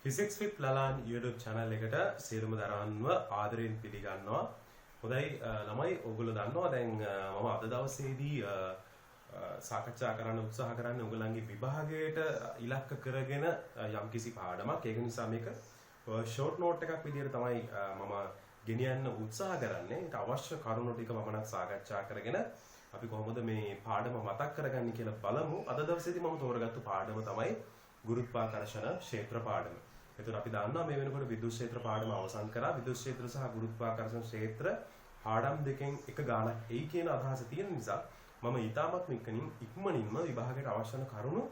Physics with Lalan YouTube channel එකට සියලුම දරවන්ව ආදරයෙන් පිළිගන්නවා. හොඳයි ළමයි ඔයගොල්ලෝ දන්නවා දැන් මම අද දවසේදී සාකච්ඡා කරන්න උත්සාහ කරන්නේ ඔයගොල්ලන්ගේ විභාගයට ඉලක්ක කරගෙන යම්කිසි පාඩමක්. ඒක නිසා මේක ෂෝට් නෝට් එකක් විදිහට තමයි මම ගෙනියන්න උත්සාහ කරන්නේ. ඒට අවශ්‍ය කරුණු ටික මම සාකච්ඡා කරගෙන අපි කොහොමද මේ පාඩම මතක් කරගන්නේ කියලා බලමු. අද දවසේදී මම තෝරගත්තු පාඩම තමයි ගුරුත්වාකර්ෂණ ක්ෂේත්‍ර පාඩම. එතකොට අපි දන්නවා මේ වෙනකොට විද්‍යුත් ක්ෂේත්‍ර පාඩම අවසන් කරා. විද්‍යුත් ක්ෂේත්‍ර සහ ගුරුත්වාකර්ෂණ ක්ෂේත්‍ර පාඩම් දෙකෙන් එක ගානක් එයි කියන අදහස තියෙන නිසා මම ඊටමත් ඉක්මනින්ම විභාගයට අවශ්‍ය කරුණු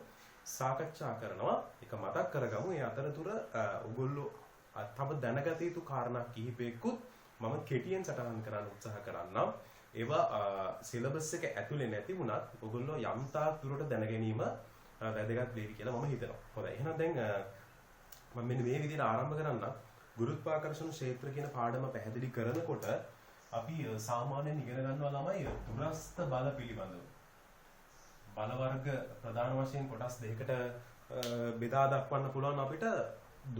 සාකච්ඡා කරනවා. ඒක මතක් කරගමු. ඒ අතරතුර ඔයගොල්ලෝ තව දැනගත යුතු කාරණා කිහිපයකුත් මම කෙටියෙන් සටහන් කරන්න උත්සාහ කරන්නම්. ඒවා සිලබස් එක ඇතුලේ නැති වුණත් ඔයගොල්ලෝ යම් තාක් දුරට දැන ගැනීම වැදගත් වෙයි කියලා මම හිතනවා. හොඳයි. එහෙනම් දැන් මම මෙන්න මේ විදිහට ආරම්භ කරන්න. ගුරුත්වාකර්ෂණ ක්ෂේත්‍ර කියන පාඩම පැහැදිලි කරනකොට අපි සාමාන්‍යයෙන් ඉගෙන ගන්නවා ළමයි දුරස්ත බල පිළිබඳව. බල වර්ග ප්‍රධාන වශයෙන් කොටස් දෙකකට බෙදා දක්වන්න පුළුවන් අපිට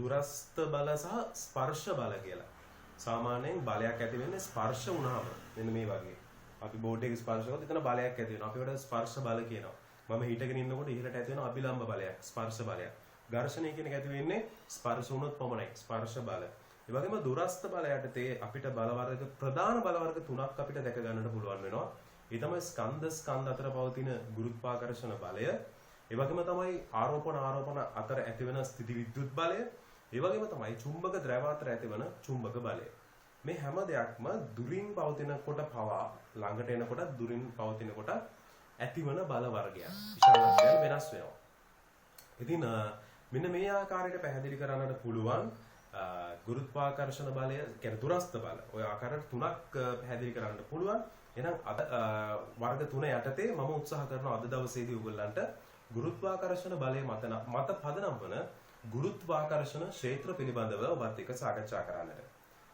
දුරස්ත බල සහ ස්පර්ශ බල කියලා. සාමාන්‍යයෙන් බලයක් ඇති වෙන්නේ ස්පර්ශ වුණාම. මෙන්න මේ වගේ. අපි බෝඩ් එකේ ස්පර්ශ කරොත් එතන බලයක් ඇති වෙනවා. අපි ඒකට ස්පර්ශ බල කියනවා. මම හිටගෙන ඉන්නකොට ඉහළට ඇති වෙන අභිලම්බ බලයක්, ස්පර්ශ බලයක්. ඝර්ෂණය කියන එක ඇති වෙන්නේ ස්පර්ශ වුණොත් පමණයි, ස්පර්ශ බල. ඒ වගේම දුරස්ත බල යටතේ අපිට බල වර්ග ප්‍රධාන බල වර්ග තුනක් අපිට දැක ගන්නට පුළුවන් වෙනවා. ඒ තමයි ස්කන්ධ අතර පවතින ගුරුත්වාකර්ෂණ බලය. ඒ වගේම තමයි ආරෝපණ අතර ඇතිවන ස්ථිති විද්‍යුත් බලය. ඒ වගේම තමයි චුම්බක ද්‍රව අතර ඇතිවන චුම්බක බලය. මේ හැම දෙයක්ම දුරින් පවතින කොට පවා ළඟට එනකොට දුරින් පවතින කොට ඇතිවන බල වර්ගයක්. විශාලත්වයෙන් වෙනස් වෙනවා. ඉතින් මෙන්න මේ ආකාරයට පැහැදිලි කරන්නට පුළුවන් ගුරුත්වාකර්ෂණ බලය කියන්නේ දුරස්ත බල. ඔය ආකාරයට තුනක් පැහැදිලි කරන්න පුළුවන්. එහෙනම් අද වර්ග තුන යටතේ මම උත්සාහ කරනවා අද දවසේදී ඔයගොල්ලන්ට ගුරුත්වාකර්ෂණ බලය මත පදනම් වන ගුරුත්වාකර්ෂණ ක්ෂේත්‍ර පිළිබඳව ඔබත් එක්ක සාකච්ඡා කරන්නට.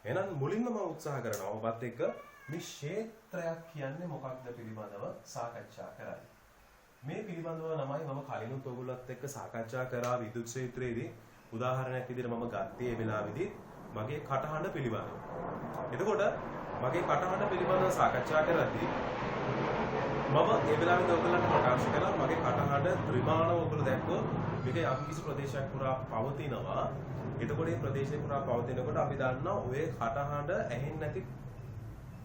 එහෙනම් මුලින්ම මම උත්සාහ කරනවා ඔබත් එක්ක මේ ක්ෂේත්‍රයක් කියන්නේ මොකක්ද පිළිබඳව සාකච්ඡා කරන්න. මේ පිළිබඳව ළමයි මම කලිනුත් ඔයගොල්ලොත් එක්ක සාකච්ඡා කරා විද්‍යුත් ක්ෂේත්‍රයේදී උදාහරණයක් විදිහට මම ගත්තේ ඒ වෙලාවේදී මගේ කටහඬ පිළිබඳව. එතකොට මගේ කටහඬ පිළිබඳව සාකච්ඡා කරද්දී මම ඒ වෙලාවේදී ඔයගොල්ලන්ට ප්‍රකාශ කළා මගේ කටහඬ ත්‍රිමාණව ඔයගොල්ලෝ දැක්කොත් මේක යම්කිසි ප්‍රදේශයක් පුරා පවතිනවා. එතකොට මේ ප්‍රදේශය පුරා පවතිනකොට අපි දන්නවා ඔය කටහඬ ඇහෙන්නේ නැති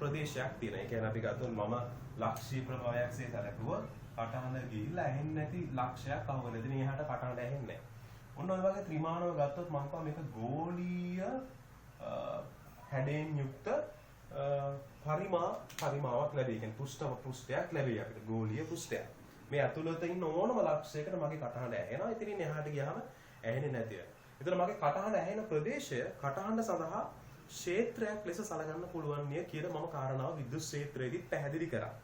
ප්‍රදේශයක් තියෙනවා. ඒ කියන්නේ අපි ගත්තොත් මම ලක්ෂී ප්‍රභාවයක්සේ සැලකුවොත් කටහඬ ගිහිල්ලා ඇහෙන්නේ නැති ලක්ෂයක් අහුවෙන. ඉතින් එහාට කටහඬ ඇහෙන්නේ නැහැ. ඔන්න ඔය වගේ ත්‍රිමාණව ගත්තොත් මම කියවා මේක ගෝලීය හැඩයෙන් යුක්ත පරිමාවක් ලැබෙයි. කියන්නේ පෘෂ්ඨයක් ලැබෙයි අපිට ගෝලීය පෘෂ්ඨයක්. මේ ඇතුළත ඉන්න ඕනම ලක්ෂයකට මගේ කටහඬ ඇහෙනවා. ඉතින් එහාට ගියාම ඇහෙන්නේ නැතිව. ඒතර මගේ කටහඬ ඇහෙන ප්‍රදේශය කටහඬ සඳහා ක්ෂේත්‍රයක් ලෙස සලකන්න පුළුවන් නිය කියලා මම කාරණාව විද්‍යුත් ක්ෂේත්‍රයේදී පැහැදිලි කරා.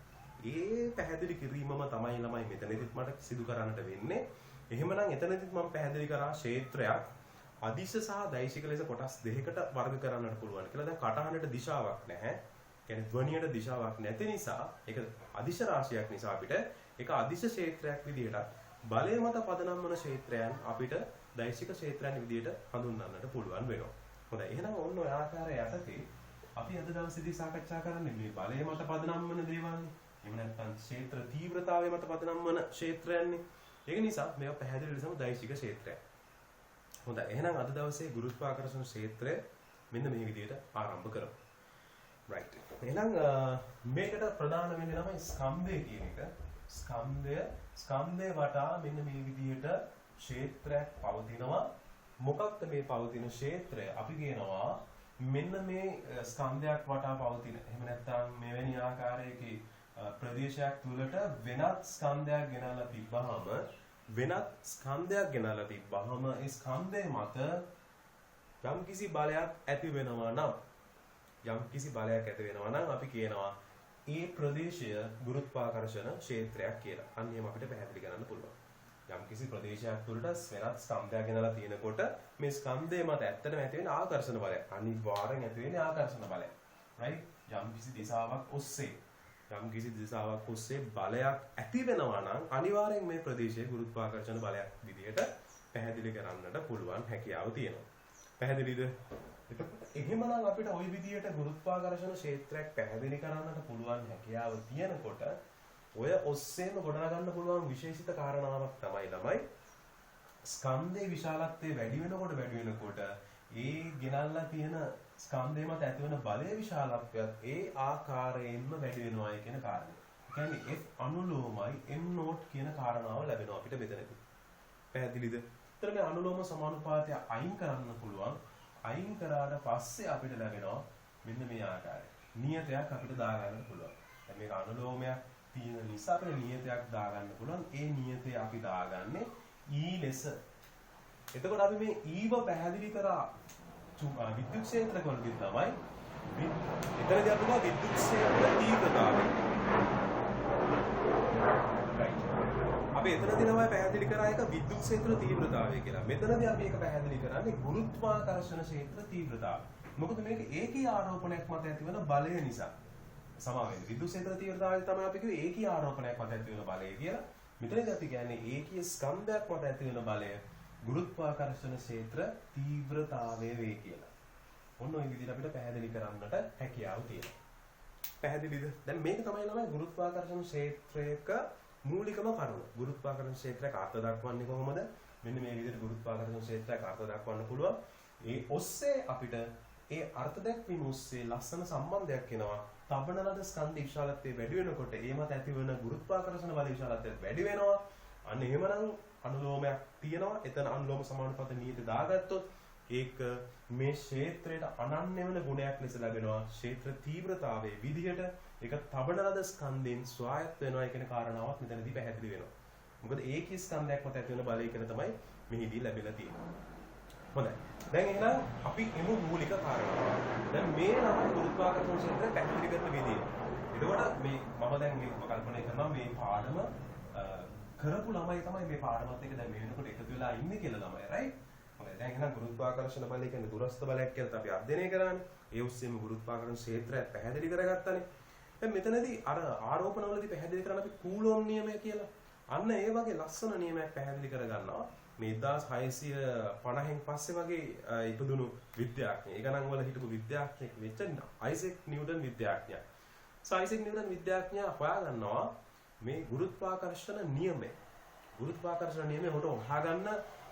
ඒ පැහැදිලි කිරීමම තමයි ළමයි මෙතනදිත් මට සිදු කරන්නට වෙන්නේ. එහෙමනම් එතනදිත් මම පැහැදිලි කරා ක්ෂේත්‍රයක් අදිශ සහ දෛශික ලෙස කොටස් දෙකකට වර්ග කරන්නට පුළුවන් කියලා. දැන් කටහඬට දිශාවක් නැහැ. කියන්නේ ධ්වනියට දිශාවක් නැති නිසා ඒක අදිශ රාශියක් නිසා අපිට ඒක අදිශ ක්ෂේත්‍රයක් විදිහට බලය මත පදනම් වන ක්ෂේත්‍රයන් අපිට දෛශික ක්ෂේත්‍රයන් විදිහට හඳුන්වන්නට පුළුවන් වෙනවා. හොඳයි. එහෙනම් ඔන්න ඔය ආකාරය යටතේ අපි අද දවසේදී සාකච්ඡා කරන්නේ මේ බලය මත පදනම් වන දේවල්. එහෙම නැත්නම් ක්ෂේත්‍ර තීව්‍රතාවය මත පදනම් වන ක්ෂේත්‍රයන්නේ. ඒක නිසා මේවා පැහැදිලි ලෙසම දෛශික ක්ෂේත්‍රයක්. හොඳයි. එහෙනම් අද දවසේ ගුරුත්වාකර්ෂණ ක්ෂේත්‍රය මෙන්න මේ විදිහට ආරම්භ කරමු. right. එහෙනම් මේකට ප්‍රධාන වෙන්නේ තමයි ස්කන්ධය කියන එක. ස්කන්ධය වටා මෙන්න මේ විදිහට ක්ෂේත්‍රයක් පවතිනවා. මොකක්ද මේ පවතින ක්ෂේත්‍රය? අපි කියනවා මෙන්න මේ ස්කන්ධයක් වටා පවතින. එහෙම නැත්නම් මෙවැනි ආකාරයකේ ප්‍රදේශයක් තුලට වෙනත් ස්කන්ධයක් ගෙනල්ලා තිබ්බහම ඒ ස්කන්ධය මත යම්කිසි බලයක් ඇති වෙනවා නම් අපි කියනවා ඒ ප්‍රදේශය ගුරුත්වාකර්ෂණ ක්ෂේත්‍රයක් කියලා. අන්න එහෙම අපිට පැහැදිලි කරන්න පුළුවන්. යම්කිසි ප්‍රදේශයක් තුලට වෙනත් ස්කන්ධයක් ගෙනල්ලා තියෙනකොට මේ ස්කන්ධය මත ඇත්තටම ඇති වෙන ආකර්ෂණ බලය අනිවාර්යෙන් ඇති වෙන්නේ ආකර්ෂණ බලය. right? යම්කිසි දිශාවක් ඔස්සේ බලයක් ඇති වෙනවා නම් අනිවාර්යෙන් මේ ප්‍රදේශයේ ගුරුත්වාකර්ෂණ බලයක් විදිහට පැහැදිලි කරන්නට පුළුවන් හැකියාව තියෙනවා. පැහැදිලිද? එතකොට එහෙමනම් අපිට ওই විදියට ගුරුත්වාකර්ෂණ ක්ෂේත්‍රයක් පැහැදිලි කරන්නට පුළුවන් හැකියාව තියෙනකොට ඔය ඔස්සේම ගොඩනගන්න පුළුවන් විශේෂිත කාරණාවක් තමයි ළමයි ස්කන්ධයේ විශාලත්වය වැඩි වෙනකොට ඒ ගෙනල්ලා තියෙන ස්කන්ධය මත ඇතිවන බලයේ විශාලත්වයත් ඒ ආකාරයෙන්ම වැඩි වෙනවායි කියන කාරණය. ඒ කියන්නේ F අනුලෝමයි M නෝට් කියන කාරණාව ලැබෙනවා අපිට මෙතනදී. පැහැදිලිද? ඒතර මේ අනුලෝම සමානුපාතය අයින් කරන්න පුළුවන්. අයින් කරාට පස්සේ අපිට ලැබෙනවා මෙන්න මේ ආකාරය. නියතයක් අපිට දාගන්න පුළුවන්. දැන් මේක අනුලෝමයක් තියෙන නිසා අපිට නියතයක් දාගන්න පුළුවන්. ඒ නියතය අපි දාගන්නේ E ලෙස. එතකොට අපි මේ E ව පැහැදිලි කරා විද්‍යුත් ක්ෂේත්‍රවලදී තමයි එතනදී අපි ගා විද්‍යුත් ක්ෂේත්‍ර තීව්‍රතාවය. අපි එතනදී තමයි පැහැදිලි කරා එක විද්‍යුත් ක්ෂේත්‍ර තීව්‍රතාවය කියලා. මෙතනදී අපි ඒක පැහැදිලි කරන්නේ ගුරුත්වාකර්ෂණ ක්ෂේත්‍ර තීව්‍රතාවය. මොකද මේක ඒකී ආරෝපණයක් මත ඇතිවන බලය නිසා. සමා වෙන්නේ විද්‍යුත් ක්ෂේත්‍ර තීව්‍රතාවය තමයි අපි කිව්වේ ඒකී ආරෝපණයක් මත ඇතිවන බලය කියලා. මෙතනදී අපි කියන්නේ ඒකී ස්කන්ධයක් මත ඇතිවන බලය ගුරුත්වාකර්ෂණ ක්ෂේත්‍ර තීව්‍රතාවය වේ කියලා. ඔන්න ඔය විදිහට අපිට පැහැදිලි කරන්නට හැකියාව තියෙනවා. පැහැදිලිද? දැන් මේක තමයි ළමයි ගුරුත්වාකර්ෂණ ක්ෂේත්‍රයක මූලිකම කරුණ. ගුරුත්වාකර්ෂණ ක්ෂේත්‍රයක අර්ථ දක්වන්නේ කොහොමද? මෙන්න මේ විදිහට ගුරුත්වාකර්ෂණ ක්ෂේත්‍රයක අර්ථ දක්වන්න පුළුවන්. ඒ ඔස්සේ අපිට ඒ අර්ථ දැක්වීම ඔස්සේ ලස්සන සම්බන්ධයක් එනවා. තබන ලද ස්කන්ධ විශාලත්වය වැඩි වෙනකොට ඒ මත ඇතිවන ගුරුත්වාකර්ෂණ බල විශාලත්වය වැඩි වෙනවා. අන්න එහෙමනම් අනුලෝමයක් තියෙනවා. එතන අනුලෝම සමානුපාත නියත දාගත්තොත් ඒක මේ ක්ෂේත්‍රයට අනන්‍ය වෙන ගුණයක් ලෙස ලැබෙනවා. ක්ෂේත්‍ර තීව්‍රතාවයේ විදිහට ඒක තබන ලද ස්කන්ධෙන් ස්වායත්ත වෙනවා කියන කාරණාවත් මෙතනදී පැහැදිලි වෙනවා. මොකද ඒකී ස්කන්ධයක් මත ඇති වෙන බලය කියන තමයි මෙහිදී ලැබිලා තියෙන්නේ. හොඳයි. දැන් එහෙනම් අපි එමු මූලික කාරණා. දැන් මේ නම් ගුරුත්වාකර්ෂණ ක්ෂේත්‍රය පැහැදිලි කරන විදිය. එතකොට මේ මම දැන් මේක කල්පනා කරනවා මේ පාඩම කරපු ළමයි තමයි මේ පාඩමත් එක්ක දැන් මේ වෙනකොට එකතු වෙලා ඉන්නේ කියලා ළමයි, right? හොඳයි. දැන් එහෙනම් ගුරුත්වාකර්ෂණ බලය කියන්නේ දුරස්ත බලයක් කියලා අපි අධ්‍යයනය කරානේ. ඒ ඔස්සේම ගුරුත්වාකර්ෂණ ක්ෂේත්‍රය පැහැදිලි කරගත්තානේ. දැන් මෙතනදී අර ආරෝපණවලදී පැහැදිලි කරන අපි කූලෝම් නියමය කියලා. අන්න ඒ වගේ ලස්සන නියමයක් පැහැදිලි කරගන්නවා. මේ 1650න් පස්සේ වගේ ඉපදුණු විද්‍යාඥයෙක්. ඒ ගණන් වල හිටපු විද්‍යාඥයෙක් වෙච්ච අයිසෙක් නිව්ටන් විද්‍යාඥයා. අයිසෙක් නිව්ටන් විද්‍යාඥයා හොයාගන්නවා මේ ගුරුත්වාකර්ෂණ නියමය. ගුරුත්වාකර්ෂණ නියමය හොයාගන්න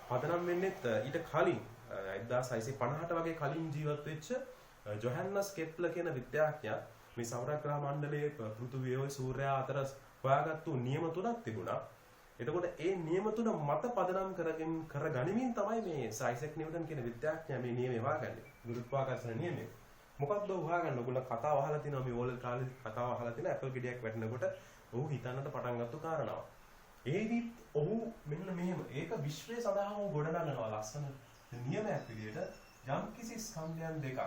පදනම් වෙන්නේ ඊට කලින් 1650ට වගේ කලින් ජීවත් වෙච්ච ජොහන්ස් කෙප්ලර් කියන විද්‍යාඥයා මේ සෞරග්‍රහ මණ්ඩලයේ පෘථිවිය සූර්යයා අතර හොයාගත්තු නියම තුනක් තිබුණා. එතකොට ඒ නියම තුන මත පදනම් කරගනිමින් තමයි මේ අයිසෙක් නිව්ටන් කියන විද්‍යාඥයා මේ නියමය හොයාගන්නේ. ගුරුත්වාකර්ෂණ නියමය. මොකක්ද හොයාගන්න? ඔයගොල්ලෝ කතාව අහලා තියෙනවා මේ ඕලල් කාලේ කතාව අහලා තියෙන ඇපල් ගෙඩියක් වැටෙනකොට ඔහු හිතන්නට පටන් ගත්ත කාරණාව. ඒදිත් ඔහු මෙන්න මෙහෙම ඒක විශ්වය සඳහා ඔහු ගොඩනගනවා ලස්සන නියමයක් විදිහට යම්කිසි ස්කන්ධයන් දෙකක්.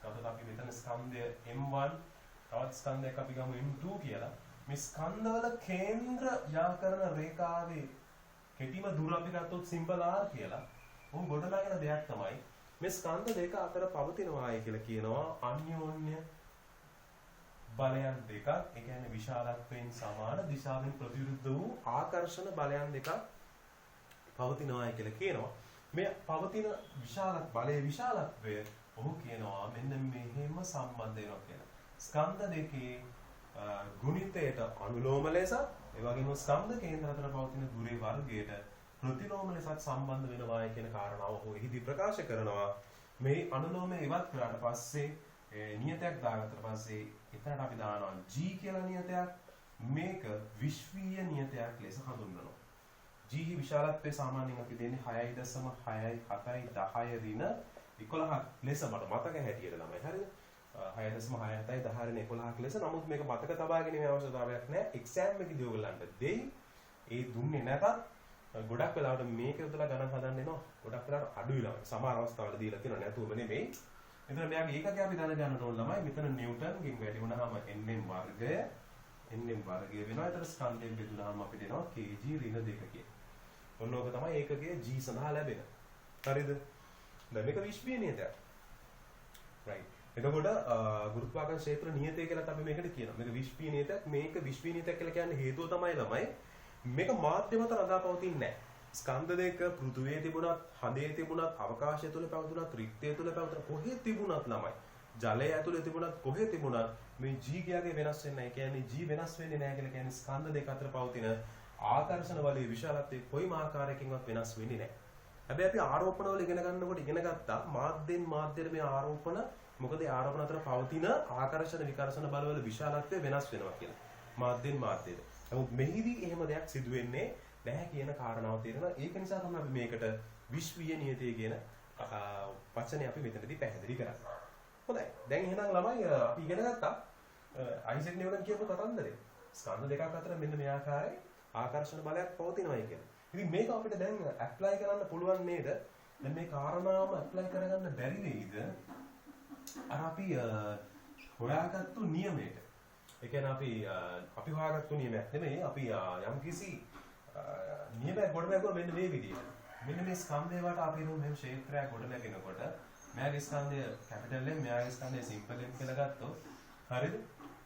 ගත්තොත් අපි මෙතන ස්කන්ධය M1 තවත් ස්කන්ධයක් අපි ගමු M2 කියලා. මේ ස්කන්ධවල කේන්ද්‍ර යාකරන රේඛාවේ කෙටිම දුර අපි ගත්තොත් සිම්පල් R කියලා. ඔහු ගොඩනගන දෙයක් තමයි මේ ස්කන්ධ දෙක අතර පවතිනවායි කියලා කියනවා අන්‍යෝන්‍ය බලයන් දෙකක්. ඒ කියන්නේ විශාලත්වයෙන් සමාන දිශාවෙන් ප්‍රතිවිරුද්ධ වූ ආකර්ෂණ බලයන් දෙකක් පවතිනවායි කියලා කියනවා. මේ පවතින බලයේ විශාලත්වය ඔහු කියනවා මෙන්න මෙහෙම සම්බන්ධ වෙනවා කියලා. ස්කන්ධ දෙකේ ගුණිතයට අනුලෝම ලෙස ඒ වගේම ස්කන්ධ කේන්ද්‍ර අතර පවතින දුරේ වර්ගයට ප්‍රතිලෝම ලෙසත් සම්බන්ධ වෙනවායි කියන කාරණාව ඔහු එහිදී ප්‍රකාශ කරනවා. මේ අනුලෝමය ඉවත් කරාට පස්සේ නියතයක් දාගත්තට පස්සේ එතනට අපි දානවා G කියලා නියතයක්. මේක විශ්වීය නියතයක් ලෙස හඳුන්වනවා. G විශාලත්වය සාමාන්‍යයෙන් අපි දෙන්නේ 6.6 10 ඍණ 11ක් ලෙස මට මතක හැටියට ළමයි. හරිද? 6.6 10 ඍණ 11ක් ලෙස. නමුත් මේක මතක තබා ගැනීමේ අවශ්‍යතාවයක් නැහැ. එක්සෑම් එකේදී ඔයගලන්ට දෙයි. ඒ දුන්නේ නැතත් ගොඩක් වෙලාවට මේක උදලා ගණන් හදන්න එනවා. ගොඩක් වෙලාවට අඩුයි ළමයි. සමහර අවස්ථාවල දීලා තියෙනවා නැතුවම නෙමෙයි. එතන මෙයාගේ ඒකකේ අපි දැනගන්න ඕන ළමයි. මෙතන නිව්ටන්ගෙන් වැඩි වුණාම nm වර්ගය වෙනවා. ඒතර ස්කන්ධයෙන් බෙදුනහම අපිට එනවා kg ඍණ 2 කියලා. ඔන්න ඕක තමයි ඒකකයේ g සඳහා ලැබෙන. හරිද? දැන් මේක විශ්වීය නියතයක්. right. එතකොට ගුරුත්වාකර්ෂණ ක්ෂේත්‍ර නියතය කියලා අපි මේකට කියනවා. මේක විශ්වීය නියතයක්. මේක විශ්වීය නියතයක් කියලා කියන්නේ හේතුව තමයි ළමයි මේක මාධ්‍ය මත රඳා පවතින්නේ නැහැ. ස්කන්ධ දෙක පෘථුවියේ තිබුණත්, හදේ තිබුණත්, අවකාශය තුල පැවතුණත්, රික්තය තුල පැවතුණත්, කොහේ තිබුණත් ළමයි. ජලය ඇතුලේ තිබුණත්, කොහේ තිබුණත් මේ G කියාගේ වෙනස් වෙන්නේ නැහැ. කියන්නේ G වෙනස් වෙන්නේ නැහැ කියලා කියන්නේ ස්කන්ධ දෙක අතර පවතින ආකර්ෂණ බලයේ විශාලත්වයේ කොයිම ආකාරයකින්වත් වෙනස් වෙන්නේ නැහැ. හැබැයි අපි ආරෝපණ වල ඉගෙන ගන්නකොට ඉගෙන ගත්තා මාධ්‍යෙන් මාධ්‍යට මේ ආරෝපණ මොකද ඒ ආරෝපණ අතර පවතින ආකර්ෂණ විකර්ෂණ බලවල විශාලත්වය වෙනස් වෙනවා කියලා. මාධ්‍යෙන් මාධ්‍යට. නමුත් මෙහිදී එහෙම දෙයක් සිදු වෙන්නේ නැහැ කියන කාරණාව තේරෙනවා. ඒක නිසා තමයි අපි මේකට විශ්වීය නියතය කියන වචනේ අපි මෙතනදී පැහැදිලි කරන්නේ. හොඳයි. දැන් එහෙනම් ළමයි අපි ඉගෙන ගත්තා අයිසෙක් නිව්ටන් කියපු කතන්දරේ. ස්කන්ධ දෙකක් අතර මෙන්න මේ ආකාරයේ ආකර්ෂණ බලයක් පවතිනවායි කියලා. ඉතින් මේක අපිට දැන් ඇප්ලයි කරන්න පුළුවන් නේද? දැන් මේ කාරණාවම ඇප්ලයි කරගන්න බැරි වෙයිද? අර අපි හොයාගත්තු නියමයට. ඒ කියන්නේ අපි හොයාගත්තු නියමයක් නෙමෙයි අපි යම්කිසි නියමයක් ගොඩනගුවා මෙන්න මේ විදිහට. මෙන්න මේ ස්කන්ධය වට අපි හිතමු මෙහෙම ක්ෂේත්‍රයක් ගොඩනගෙනකොට මෙයාගේ ස්කන්ධය කැපිටල් M මෙයාගේ ස්කන්ධය සිම්පල් M කියලා ගත්තොත් හරිද?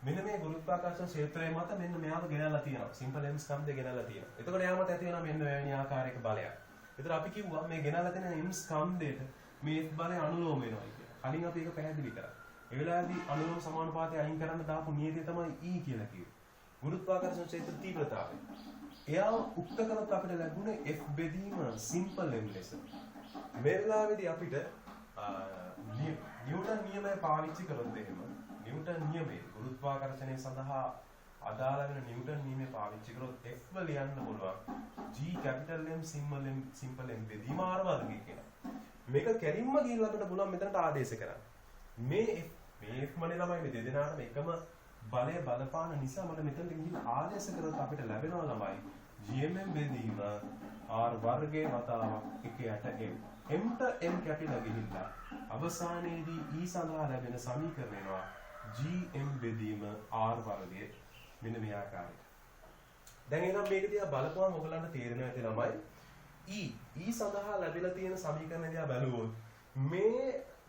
මෙන්න මේ ගුරුත්වාකර්ෂණ ක්ෂේත්‍රය මත මෙන්න මෙයාව ගෙනල්ලා තියෙනවා. සිම්පල් M ස්කන්ධය ගෙනල්ලා තියෙනවා. එතකොට එයාමට ඇති වෙනවා මෙන්න මෙවැනි ආකාරයක බලයක්. ඒතර අපි කිව්වා මේ ගෙනල්ලා තියෙන M ස්කන්ධයට මේ F බලය අනුලෝම වෙනවා කියලා. කලින් අපි ඒක පැහැදිලි කරා. ඒ වෙලාවේදී අනුලෝම සමානුපාතය අයින් කරන්න දාපු නියතිය තමයි E කියලා කිව්වේ. ගුරුත්වාකර්ෂණ ක්ෂේත්‍ර තීව්‍රතාවය. එයාව උක්ත කරත් අපිට ලැබුණේ F බෙදීම සිම්පල් M ලෙස. මේ වෙලාවේදී අපිට නිව්ටන් නියමය පාවිච්චි කරොත් එහෙම නිව්ටන් නියමයේ ගුරුත්වාකර්ෂණය සඳහා අදාළ වෙන නිව්ටන් නියමය පාවිච්චි කරොත් F වල ලියන්න පුළුවන් G capital M simple M බෙදීම R වර්ගය කියලා. මේක කැලින්ම ගිහිල්ලා අපිට පුළුවන් මෙතනට ආදේශ කරන්න. මේ F මනේ ළමයි මේ දෙදෙනාටම එකම බලය බලපාන නිසා මට මෙතනට ගිහින් ආදේශ කරොත් අපිට ලැබෙනවා ළමයි GMM බෙදීම R වර්ගයේ වතාවක් 1 යට M. M ට M කැපිලා ගිහිල්ලා අවසානයේදී E සඳහා ලැබෙන සමීකරණය වෙනවා GM බෙදීම R වර්ගයේ මෙන්න මේ ආකාරයට. දැන් එහෙනම් මේක දිහා බලපුවම ඔයගලන්ට තේරෙනවා ඇති ළමයි E සඳහා ලැබිලා තියෙන සමීකරණය දිහා බැලුවොත් මේ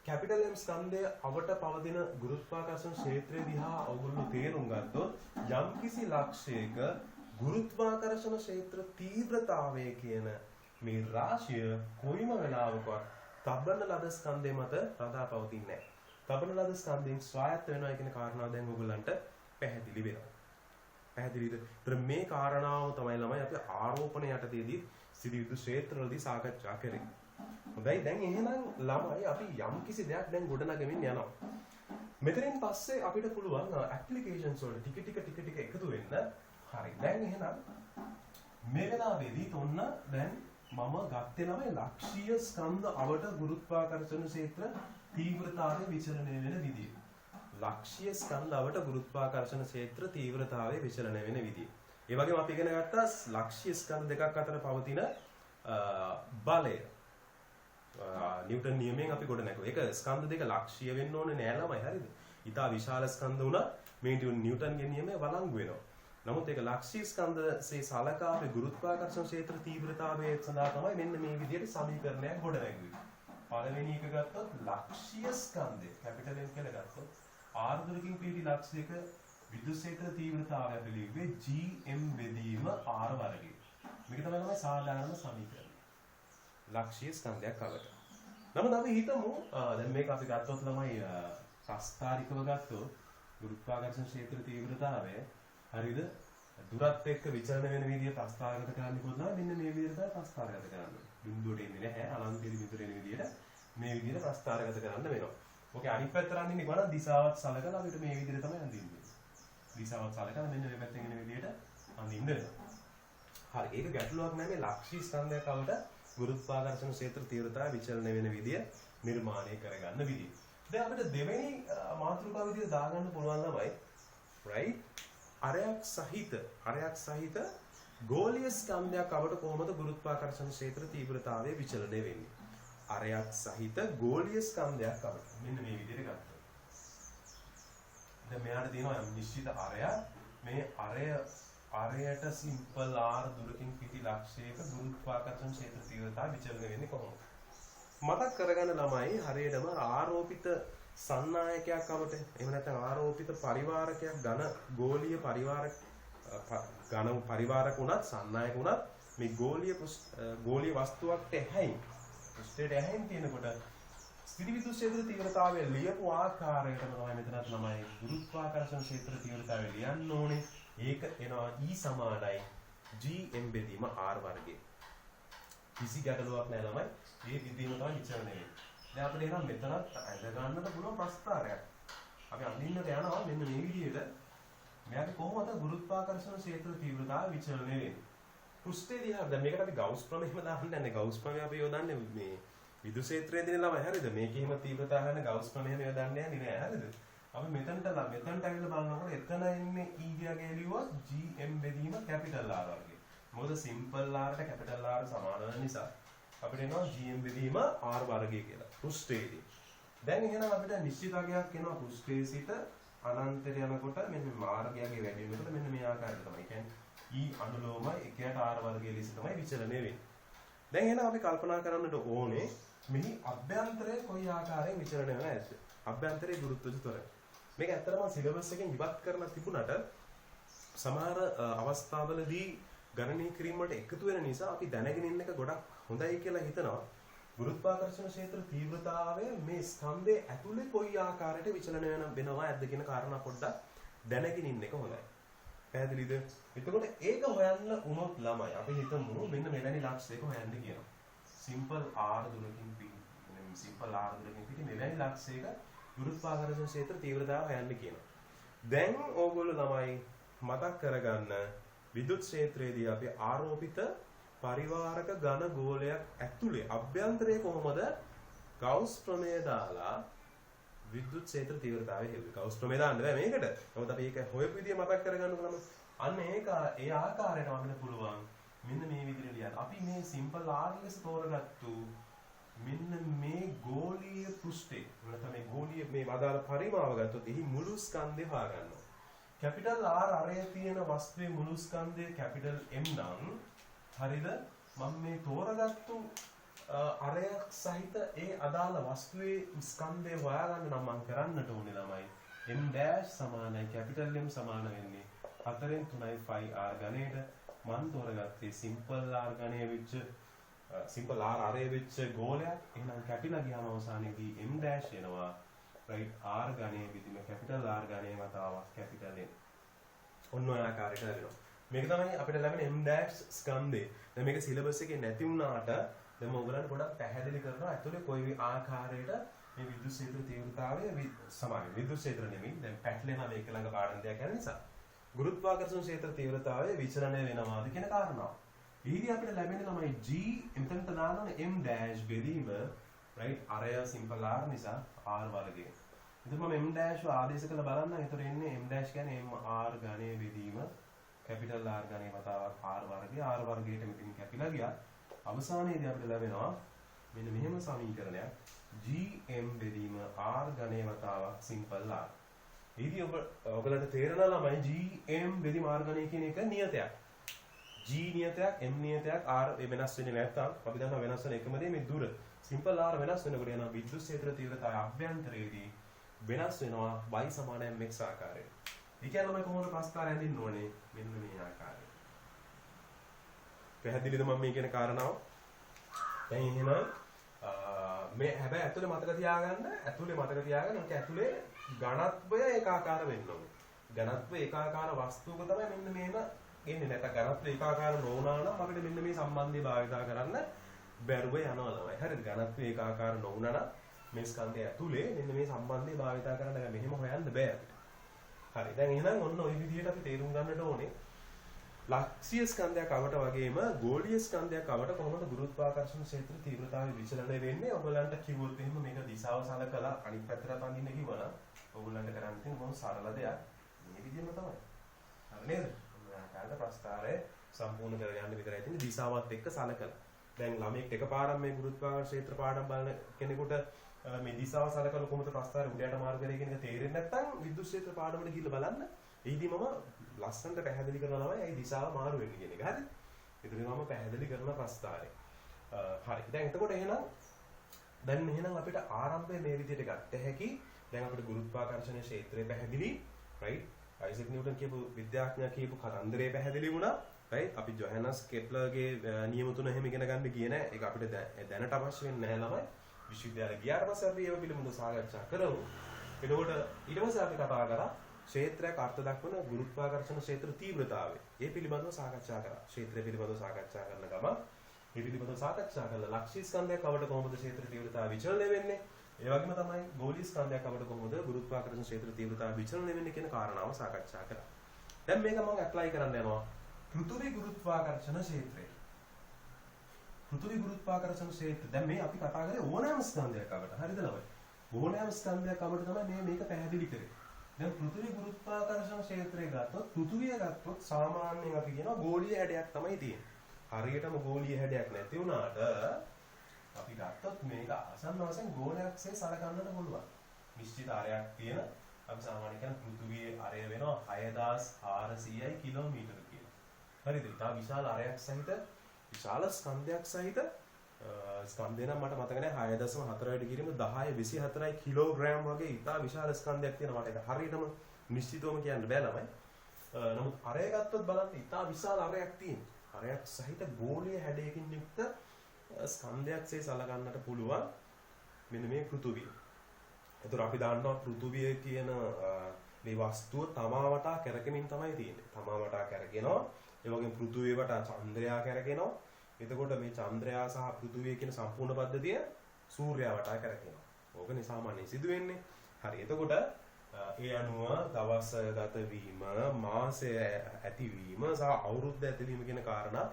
කැපිටල් M ස්කන්ධය අවට පවතින ගුරුත්වාකර්ෂණ ක්ෂේත්‍රය දිහා ඔයගොල්ලෝ තේරුම් ගත්තොත් යම්කිසි ලක්ෂයක ගුරුත්වාකර්ෂණ ක්ෂේත්‍ර තීව්‍රතාවය කියන මේ රාශිය කොයිම වෙලාවකවත් තබන ලද ස්කන්ධය මත රඳා පවතින්නේ නැහැ. තබන ලද ස්කන්ධයෙන් ස්වායත්ත වෙනවා කියන කාරණාව දැන් ඔයගොල්ලන්ට පැහැදිලි වෙනවා. පැහැදිලිද? ඒතර මේ කාරණාව තමයි ළමයි අපි ආරෝපණ යටතේදී සිදුවිතු ක්ෂේත්‍රවලදී සාකච්ඡා කරේ. හොඳයි දැන් එහෙනම් ළමයි අපි යම්කිසි දෙයක් දැන් ගොඩනගමින් යනවා. මෙතනින් පස්සේ අපිට පුළුවන් ඇප්ලිකේෂන්ස් වල ටික එකතු වෙන්න. හරි. දැන් එහෙනම් මේ වෙලාවේදී ඔන්න දැන් මම ගත්තේ ළමයි ලක්ෂීය ස්කන්ධ අවට ගුරුත්වාකර්ෂණ ක්ෂේත්‍ර තීව්‍රතාවයේ විචලනය වෙන විදිය. ලක්ෂීය ස්කන්ධ අවට ගුරුත්වාකර්ෂණ ක්ෂේත්‍ර තීව්‍රතාවයේ විචලනය වෙන විදිය. ඒ වගේම අපි ඉගෙන ගත්තා ලක්ෂීය ස්කන්ධ දෙකක් අතර පවතින බලය. නිව්ටන් නියමයෙන් අපි ගොඩ නැගුවා. ඒක ස්කන්ධ දෙක ලක්ෂීය වෙන්න ඕනේ නෑ ළමයි හරිද? ඊට විශාල ස්කන්ධ උනා මේ නිව්ටන්ගේ නියමය වළංගු වෙනවා. නමුත් ඒක ලක්ෂීය ස්කන්ධසේ සලකා අපි ගුරුත්වාකර්ෂණ ක්ෂේත්‍ර තීව්‍රතාවය සඳහා තමයි මෙන්න මේ විදිහට සමීකරණයක් ගොඩ නැගුවේ. පළවෙනි එක ගත්තොත් ලක්ෂීය ස්කන්ධය කැපිටල් M කියලා ගත්තොත් R දුරකින් පිහිටි ලක්ෂයක විද්‍යුත් ක්ෂේත්‍ර තීව්‍රතාවය අපි ලිව්වේ GM බෙදීම R වර්ගය. මේක තමයි තමයි සාධාරණ සමීකරණය. ලක්ෂීය ස්කන්ධයක් අවට. නමුත් අපි හිතමු දැන් මේක අපි ගත්තොත් ළමයි ප්‍රස්ථාරිකව ගත්තොත් ගුරුත්වාකර්ෂණ ක්ෂේත්‍ර තීව්‍රතාවය හරිද? දුරත් එක්ක විචලන වෙන විදිය ප්‍රස්ථාරගත කරන්න කොහොමද? මෙන්න මේ විදිහට තමයි ප්‍රස්ථාරගත කරන්නේ. බිඳුවට එන්නේ නැහැ. අනන්තයේ බිඳුවට එන විදිහට මේ විදිහට ප්‍රස්ථාරගත කරන්න වෙනවා. ඕකේ අනිත් පැත්තට අඳින්නේ කොහොමද? දිශාවත් සලකලා අපිට මේ විදිහට තමයි අඳින්නේ. දිශාවත් සලකලා මෙන්න මේ පැත්තෙන් එන විදිහට අඳින්න වෙනවා. හරි. ඒක ගැටලුවක් නැහැ මේ ලක්ෂී ස්කන්ධයක් අවට ගුරුත්වාකර්ෂණ ක්ෂේත්‍ර තීව්‍රතාවය විචලන වෙන විදිය නිර්මාණය කරගන්න විදිය. දැන් අපිට දෙවෙනි මාතෘකාව විදිහට දාගන්න පුළුවන් ළමයි. right? අරයක් සහිත ගෝලීය ස්කන්ධයක් අවට කොහොමද ගුරුත්වාකර්ෂණ ක්ෂේත්‍ර තීව්‍රතාවය විචලනය වෙන්නේ? අරයක් සහිත ගෝලීය ස්කන්ධයක් අවට මෙන්න මේ විදිහට ගත්තා. දැන් මෙයාට තියෙනවා නිශ්චිත අරයක්. මේ අරයට සිම්පල් R දුරකින් පිටි ලක්ෂයක ගුරුත්වාකර්ෂණ ක්ෂේත්‍ර තීව්‍රතාවය විචලනය වෙන්නේ කොහොමද? මතක් කරගන්න ළමයි හරියටම ආරෝපිත සන්නායකයක් අවට එහෙම නැත්නම් ආරෝපිත පරිවාරකයක් ඝන ගෝලීය පරිවාරක උනත් සන්නායක උනත් මේ ගෝලීය වස්තුවක් ඇහැයින් පෘෂ්ඨයට ඇහැයින් තියෙනකොට ස්ථිර විද්‍යුත් ක්ෂේත්‍ර තීව්‍රතාවය ලියපු ආකාරයටම තමයි මෙතනත් ළමයි ගුරුත්වාකර්ෂණ ක්ෂේත්‍ර තීව්‍රතාවය ලියන්න ඕනේ. ඒක එනවා E සමානයි gm බෙදීම r වර්ගය. කිසි ගැටලුවක් නැහැ ළමයි. මේ විදිහම තමයි විචලනය වෙන්නේ. දැන් අපිට එහෙනම් මෙතනත් අඳ ගන්නට පුළුවන් ප්‍රස්ථාරයක්. අපි අඳින්නට යනවා මෙන්න මේ විදිහට. මෙයාගේ කොහොමද ගුරුත්වාකර්ෂණ ක්ෂේත්‍ර තීව්‍රතාවය විචලනය වෙන්නේ? පෘෂ්ඨය දිහා දැන් මේකට අපි ගවුස් ප්‍රමේයම දාන්න නැහැ. ගවුස් ප්‍රමේය අපි යොදන්නේ මේ විදුලි ක්ෂේත්‍රයේ දෙන ළමයි හරියද? මේකේම තීව්‍රතාවය හරින ගවුස් ප්‍රමේයම යොදන්නේ නැහැ හරියද? අපි මෙතනට ඇවිල්ලා බලනකොට එතන ඉන්නේ E දිහා ගෙලියුවා gm බෙදීම කැපිටල් R වර්ගය. මොකද සිම්පල් R ට කැපිටල් R සමාන වෙන නිසා අපිට එනවා gm බෙදීම R වර්ගය කියලා පෘෂ්ඨයේදී. දැන් එහෙනම් අපිට නිශ්චිත අගයක් එනවා පෘෂ්ඨයේ සිට අනන්තයට යනකොට මෙන්න මාර්ගයගේ වැඩි වෙනකොට මෙන්න මේ ආකාරයට තමයි. ඒ කියන්නේ E අනුලෝම 1ට R වර්ගය ලෙස තමයි විචලනය වෙන්නේ. දැන් එහෙනම් අපි කල්පනා කරන්නට ඕනේ මෙහි අභ්‍යන්තරයේ කොයි ආකාරයෙන් විචලනය වෙනවද ඇත්ත? අභ්‍යන්තරයේ ගුරුත්වජ ත්වරය. මේක ඇත්තටම සිලබස් එකෙන් ඉවත් කරලා තිබුණාට සමහර අවස්ථාවලදී ගණනය කිරීම වලට එකතු වෙන නිසා අපි දැනගෙන ඉන්න එක ගොඩක් හොඳයි කියලා හිතනවා. ගුරුත්වාකර්ෂණ ක්ෂේත්‍ර තීව්‍රතාවය මේ ස්කන්ධයේ ඇතුලේ කොයි ආකාරයට විචලනය වෙනවා ඇද්ද කියන කාරණා පොඩ්ඩක් දැනගෙන ඉන්න එක හොඳයි. පැහැදිලිද? එතකොට ඒක හොයන්න වුණොත් ළමයි අපි හිතමු මෙන්න මෙවැනි ලක්ෂයක හොයන්න කියනවා. සිම්පල් R දුරකින් පිට මෙවැනි ලක්ෂයක ගුරුත්වාකර්ෂණ ක්ෂේත්‍ර තීව්‍රතාවය හොයන්න කියනවා. දැන් ඕගොල්ලෝ ළමයි මතක් කරගන්න විද්‍යුත් ක්ෂේත්‍රයේදී අපි ආරෝපිත පරිවාරක ඝන ගෝලයක් ඇතුලේ අභ්‍යන්තරයේ කොහොමද ගවුස් ප්‍රමේය දාලා විද්‍යුත් ක්ෂේත්‍ර තීව්‍රතාවය හෙව්වේ. ගවුස් ප්‍රමේය දාන්න බෑ මේකට. නමුත් අපි ඒක හොයපු විදිය මතක් කරගන්නකො ළමයි. අන්න ඒක ඒ ආකාරයට අපිට පුළුවන් මෙන්න මේ විදිහට ලියන්න. අපි මේ සිම්පල් R ලෙස තෝරගත්තු මෙන්න මේ ගෝලීය පෘෂ්ඨේ නැත්නම් මේ ගෝලීය මේ වදාළ පරිමාව ගත්තොත් එහි මුළු ස්කන්ධය හොයාගන්නවා. කැපිටල් R අරයේ තියෙන වස්තුවේ මුළු ස්කන්ධය කැපිටල් M නම් හරිද? මම මේ තෝරගත්තු අරයක් සහිත ඒ අදාළ වස්තුවේ ස්කන්ධය හොයාගන්න නම් මම කරන්නට ඕනේ ළමයි M dash සමානයි කැපිටල් M සමාන වෙන්නේ 4න් 3යි 5 R ගණයට මම තෝරගත්තේ සිම්පල් R ගණයේ වෙච්ච සිම්පල් R අරයේ වෙච්ච ගෝලයක්. එහෙනම් කැපිලා ගියාම අවසානයේදී M dash එනවා. right R ගණයේ විදිහම කැපිටල් R ගණයේ වතාවක් කැපිටල් M. ඔන්න ඔය ආකාරයට හරිනවා. මේක තමයි අපිට ලැබෙන M dash ස්කන්ධය. දැන් මේක සිලබස් එකේ නැති වුණාට දැන් මම ඔයගලන්ට පොඩක් පැහැදිලි කරනවා ඇතුලේ කොයි ආකාරයට මේ විද්‍යුත් ක්ෂේත්‍ර තීව්‍රතාවය සමාන විද්‍යුත් ක්ෂේත්‍ර නෙමෙයි දැන් පැටලෙනවා මේක ළඟ පාඩම් දෙයක් යන නිසා ගුරුත්වාකර්ෂණ ක්ෂේත්‍ර තීව්‍රතාවය විචලනය වෙනවාද කියන කාරණාව. ඊදී අපිට ලැබෙන්නේ තමයි G එතනට දානවා M dash බෙදීම right අරය සිම්පල් R නිසා R වර්ගය. එතකොට මම M dash ආදේශ කරලා බලන්න. ඒතර එන්නේ M dash කියන්නේ M R ඝනයේ බෙදීම කැපිටල් R ඝනයේ වතාවක් R වර්ගය. R වර්ගයට මෙතන කැපිලා ගියා. අවසානයේදී අපිට ලැබෙනවා මෙන්න මෙහෙම සමීකරණයක් gm බෙදීම r ඝනයේ වතාවක් සිම්පල් r. ඊදී ඔයගලන්ට තේරෙනවා ළමයි gm බෙදීම r ඝනය කියන එක නියතයක්. g නියතයක් m නියතයක් r වෙනස් වෙන්නේ නැත්නම් අපි දන්නවා වෙනස් වෙන එකම දේ මේ දුර. සිම්පල් r වෙනස් වෙනකොට යනවා විද්‍යුත් ක්ෂේත්‍ර තීව්‍රතාවය අභ්‍යන්තරයේදී වෙනස් වෙනවා y සමාන mx ආකාරයට. ඒ කියන්නේ මම කොහොමද ප්‍රස්ථාරය හඳින්න ඕනේ? මෙන්න මේ ආකාරයට. පැහැදිලිද මම මේ කියන කාරණාව? දැන් එහෙනම් මේ හැබැයි ඇතුලේ මතක තියාගන්න ඒක ඇතුලේ ඝනත්වය ඒකාකාර වෙන්න ඕනේ. ඝනත්වය ඒකාකාර වස්තුවක තමයි මෙන්න මේම එන්නේ. නැත්නම් ඝනත්වය ඒකාකාර නොවුනා නම් අපිට මෙන්න මේ සම්බන්ධය භාවිතා කරන්න බැරුව යනවා ළමයි. හරිද? ඝනත්වය ඒකාකාර නොවුනා නම් මේ ස්කන්ධය ඇතුලේ මෙන්න මේ සම්බන්ධය භාවිතා කරන්න බෑ. මෙහෙම හොයන්න බෑ අපිට. හරි. දැන් එහෙනම් ඔන්න ওই විදිහට අපි තේරුම් ගන්නට ඕනේ. ලක්ෂීය ස්කන්ධයක් අවට වගේම ගෝලීය ස්කන්ධයක් අවට කොහොමද ගුරුත්වාකර්ෂණ ක්ෂේත්‍ර තීව්‍රතාවය විචලනය වෙන්නේ? ඔයගලන්ට කිව්වොත් එහෙම මේක දිශාව සලකලා අනිත් පැත්තට අඳින්න කිව්වනම් ඔයගලන්ට කරන්න තියෙන මොන සරල දෙයක් මේ විදිහම තමයි. හරි නේද? ආකාරයට ප්‍රස්ථාරය සම්පූර්ණ කරගෙන යන්න විතරයි තියෙන්නේ දිශාවත් එක්ක සලකලා. දැන් ළමෙක් එකපාරක් මේ ගුරුත්වාකර්ෂණ ක්ෂේත්‍ර පාඩම් බලන කෙනෙකුට මේ දිශාව සලකලා කොහොමද ප්‍රස්ථාරය උඩයට මාරු කරේ කියන එක තේරෙන්නේ නැත්නම් විද්‍යුත් ක්ෂේත්‍ර පාඩමට ගිහිල්ලා බලන්න. එහිදී මම ලස්සනට පැහැදිලි කරනවා තමයි ඒ දිශාව මාරු වෙන්නේ කියන එක. හරිද? ඒකද මම පැහැදිලි කරන ප්‍රස්ථාරය. හරි. දැන් එතකොට එහෙනම් අපිට ආරම්භය මේ විදිහට ගත්ත හැකි. දැන් අපිට ගුරුත්වාකර්ෂණ ක්ෂේත්‍රය පැහැදිලි. right? අයිසැක් නිව්ටන් කියපු විද්‍යාඥයා කියපු කතන්දරය පැහැදිලි වුණා. right අපි ජොහනස් කෙප්ලර්ගේ නියම තුන එහෙම ඉගෙන ගන්න ගියේ නැහැ. ඒක අපිට දැනට අවශ්‍ය වෙන්නේ නැහැ ළමයි. විශ්වවිද්‍යාලේ ගියාට පස්සේ අපි ඒව පිළිබඳව සාකච්ඡා කරමු. එතකොට ඊට පස්සේ අපි කතා කරා ක්ෂේත්‍රයක් අර්ථ දක්වන ගුරුත්වාකර්ෂණ ක්ෂේත්‍ර තීව්‍රතාවය. ඒ පිළිබඳව සාකච්ඡා කරා. ක්ෂේත්‍රය පිළිබඳව සාකච්ඡා කරන ගමන් මේ පිළිබඳව සාකච්ඡා කළා. ලක්ෂ්‍ය ස්කන්ධයක් අපට කොහොමද ක්ෂේත්‍ර තීව්‍රතාවය විචලනය වෙන්නේ? ඒ වගේම තමයි ගෝලීය ස්කන්ධයක් අපට කොහොමද ගුරුත්වාකර්ෂණ ක්ෂේත්‍ර තීව්‍රතාවය විචලනය වෙන්නේ කියන කාරණාව සාකච්ඡා කරා. දැන් මේක මම ඇප්ලයි කරන්න යනවා පෘථිවි ගුරුත්වාකර්ෂණ ක්ෂේත්‍රය. පෘථිවි ගුරුත්වාකර්ෂණ ක්ෂේත්‍රය. දැන් මේ අපි කතා කරේ ඕනෑම ස්කන්ධයක් අපට. හරිද ළමයි? ඕනෑම ස්කන්ධයක් අපට තමයි මේක පැහැදිලි කරේ. දැන් පෘථිවි ගුරුත්වාකර්ෂණ ක්ෂේත්‍රය ගත්තොත් පෘථිවිය ගත්තොත් සාමාන්‍යයෙන් අපි කියනවා ගෝලීය හැඩයක් තමයි තියෙන්නේ. හරියටම ගෝලීය හැඩයක් නැති වුණාට අපි ගත්තොත් මේක ආසන්න වශයෙන් ගෝලයක්සේ සලකන්නට පුළුවන්. නිශ්චිත ආරයක් තියෙන අපි සාමාන්‍යයෙන් කියන පෘථිවියේ ආරය වෙනවා 6400යි කිලෝමීටර කියලා. හරිද? ඉතා විශාල ආරයක් සහිත විශාල ස්කන්ධයක් සහිත ස්කන්ධය නම් මට මතක නැහැ 6.4 වැඩි කිරීම 1024යි කිලෝග්‍රෑම් වගේ ඉතා විශාල ස්කන්ධයක් තියෙනවා. මට ඒක හරියටම නිශ්චිතවම කියන්න බෑ ළමයි. නමුත් ආරය ගත්තොත් බලන්න ඉතා විශාල ආරයක් තියෙනවා. ආරයක් සහිත ගෝලීය හැඩයකින් යුක්ත ස්කන්ධයක්සේ සලකන්නට පුළුවන් මෙන්න මේ පෘථුවිය. ඒතර අපි දන්නවා පෘථුවිය කියන මේ වස්තුව තමා වටා කැරකෙමින් තමයි තියෙන්නේ. තමා වටා කැරකෙනවා. ඒ වගේම පෘථුවිය වටා චන්ද්‍රයා කැරකෙනවා. එතකොට මේ චන්ද්‍රයා සහ පෘථුවිය කියන සම්පූර්ණ පද්ධතිය සූර්යයා වටා කැරකෙනවා. ඕකනේ සාමාන්‍යයෙන් සිදු වෙන්නේ. හරි. එතකොට ඒ අනුව දවස් ගත වීම, මාසය ඇතිවීම සහ අවුරුද්ද ඇතිවීම කියන කාරණා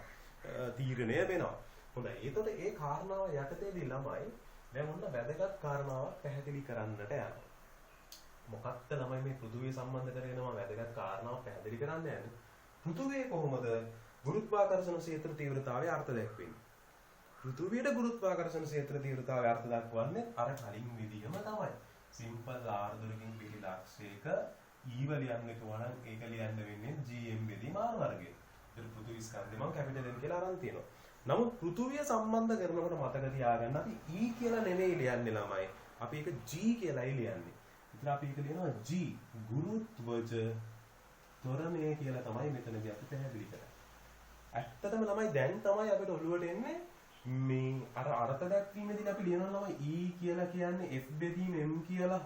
තීරණය වෙනවා. හොඳයි. එතකොට ඒ කාරණාව යටතේදී ළමයි දැන් මොන වැදගත් කාරණාවක් පැහැදිලි කරන්නට යනවා. මොකක්ද ළමයි මේ පෘථුවිය සම්බන්ධ කරගෙන මම වැදගත් කාරණාවක් පැහැදිලි කරන්න යන්නේ. පෘථුවිය කොහොමද ගුරුත්වාකර්ෂණ ක්ෂේත්‍ර තීව්‍රතාවය අර්ථ දක්වන්නේ? පෘථුවියට ගුරුත්වාකර්ෂණ ක්ෂේත්‍ර තීව්‍රතාවය අර්ථ දක්වන්නේ අර කලින් විදිහම තමයි. සිම්පල් ආර්ධනකින් පිළිලක්ෂයක E වලියන්න කියවනම් ඒක ලියන්න වෙන්නේ GM බෙදීම R වර්ගය. ඒක පෘථුවි ස්කන්ධය මම කැපිටල් M කියලා අරන් තියෙනවා. නමුත් පෘථුවිය සම්බන්ධ කරනකොට මතක තියාගන්න අපි E කියලා නෙමෙයි ලියන්නේ ළමයි. අපි ඒක G කියලායි ලියන්නේ. ඉතින් අපි ඒක ලියනවා G ගුරුත්වජ ත්වරණය කියලා තමයි මෙතනදී අපි පැහැදිලි කරන්නේ. ඇත්තටම ළමයි දැන් තමයි අපිට ඔළුවට එන්නේ මේ අර අර්ථ දක්වීමේදී අපි ලියනවා ළමයි E කියලා කියන්නේ F බෙදීම M කියලා.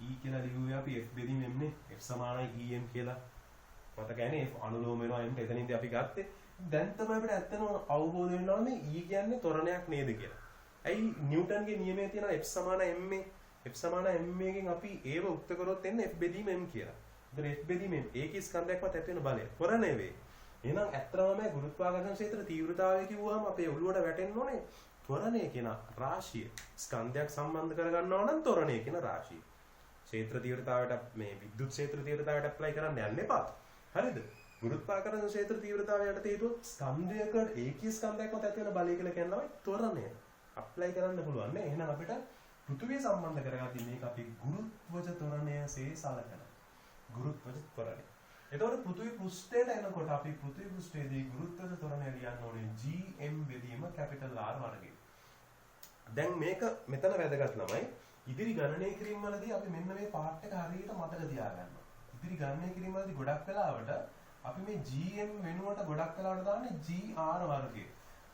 E කියලා ලියුවේ අපි F බෙදීම M නේ. F සමානයි EM කියලා. මතකයිනේ F අනුලෝම වෙනවා M එතනින්දී අපි ගත්තේ. දැන් තමයි අපිට ඇත්තම අවබෝධ වෙනවා මේ E කියන්නේ ත්වරණයක් නේද කියලා. ඇයි නිව්ටන්ගේ නියමයේ තියෙන F සමාන M F සමාන M එකෙන් අපි ඒව උක්ත කරොත් එන්නේ F බෙදීම M කියලා. ඒතර F බෙදීම M ඒකේ ස්කන්ධයක්වත් ඇති වෙන බලය ත්වරණය වේ. එහෙනම් ඇත්තම මේ ගුරුත්වාකර්ෂණ ක්ෂේත්‍ර තීව්‍රතාවය කිව්වහම අපේ ඔළුවට වැටෙන්න ඕනේ ත්වරණය කියන රාශිය. ස්කන්ධයක් සම්බන්ධ කරගන්නවා නම් ත්වරණය කියන රාශිය. ක්ෂේත්‍ර තීව්‍රතාවයට මේ විද්‍යුත් ක්ෂේත්‍ර තීව්‍රතාවයට ඇප්ලයි කරන්න යන්න එපා. හරිද? ගුරුත්වාකර්ෂණ ක්ෂේත්‍ර තීව්‍රතාවයට හේතුව ස්කන්ධයකට ඒකී ස්කන්ධයක්වත් ඇති වෙන බලය කියලා කියනවා ත්වරණය. ඇප්ලයි කරන්න පුළුවන් නේ. එහෙනම් අපිට පෘථුවිය සම්බන්ධ කරගත්තී මේක අපි ගුරුත්වජ ත්වරණයසේ සලකනවා. ගුරුත්වජ ත්වරණය. එතකොට පෘථිවි පෘෂ්ඨයට එනකොට අපි පෘථිවි පෘෂ්ඨයේදී ගුරුත්වජ ත්වරණය ලියන්න ඕනේ GM බෙදීම කැපිටල් R වර්ගය. දැන් මේක මෙතන වැදගත් ළමයි. ඉදිරි ගණනය කිරීම වලදී අපි මෙන්න මේ පාර්ට් එක හරියට මතක තියාගන්නවා. ඉදිරි ගණනය කිරීම වලදී ගොඩක් වෙලාවට අපි මේ GM වෙනුවට ගොඩක් වෙලාවට දාන්නේ GR වර්ගය.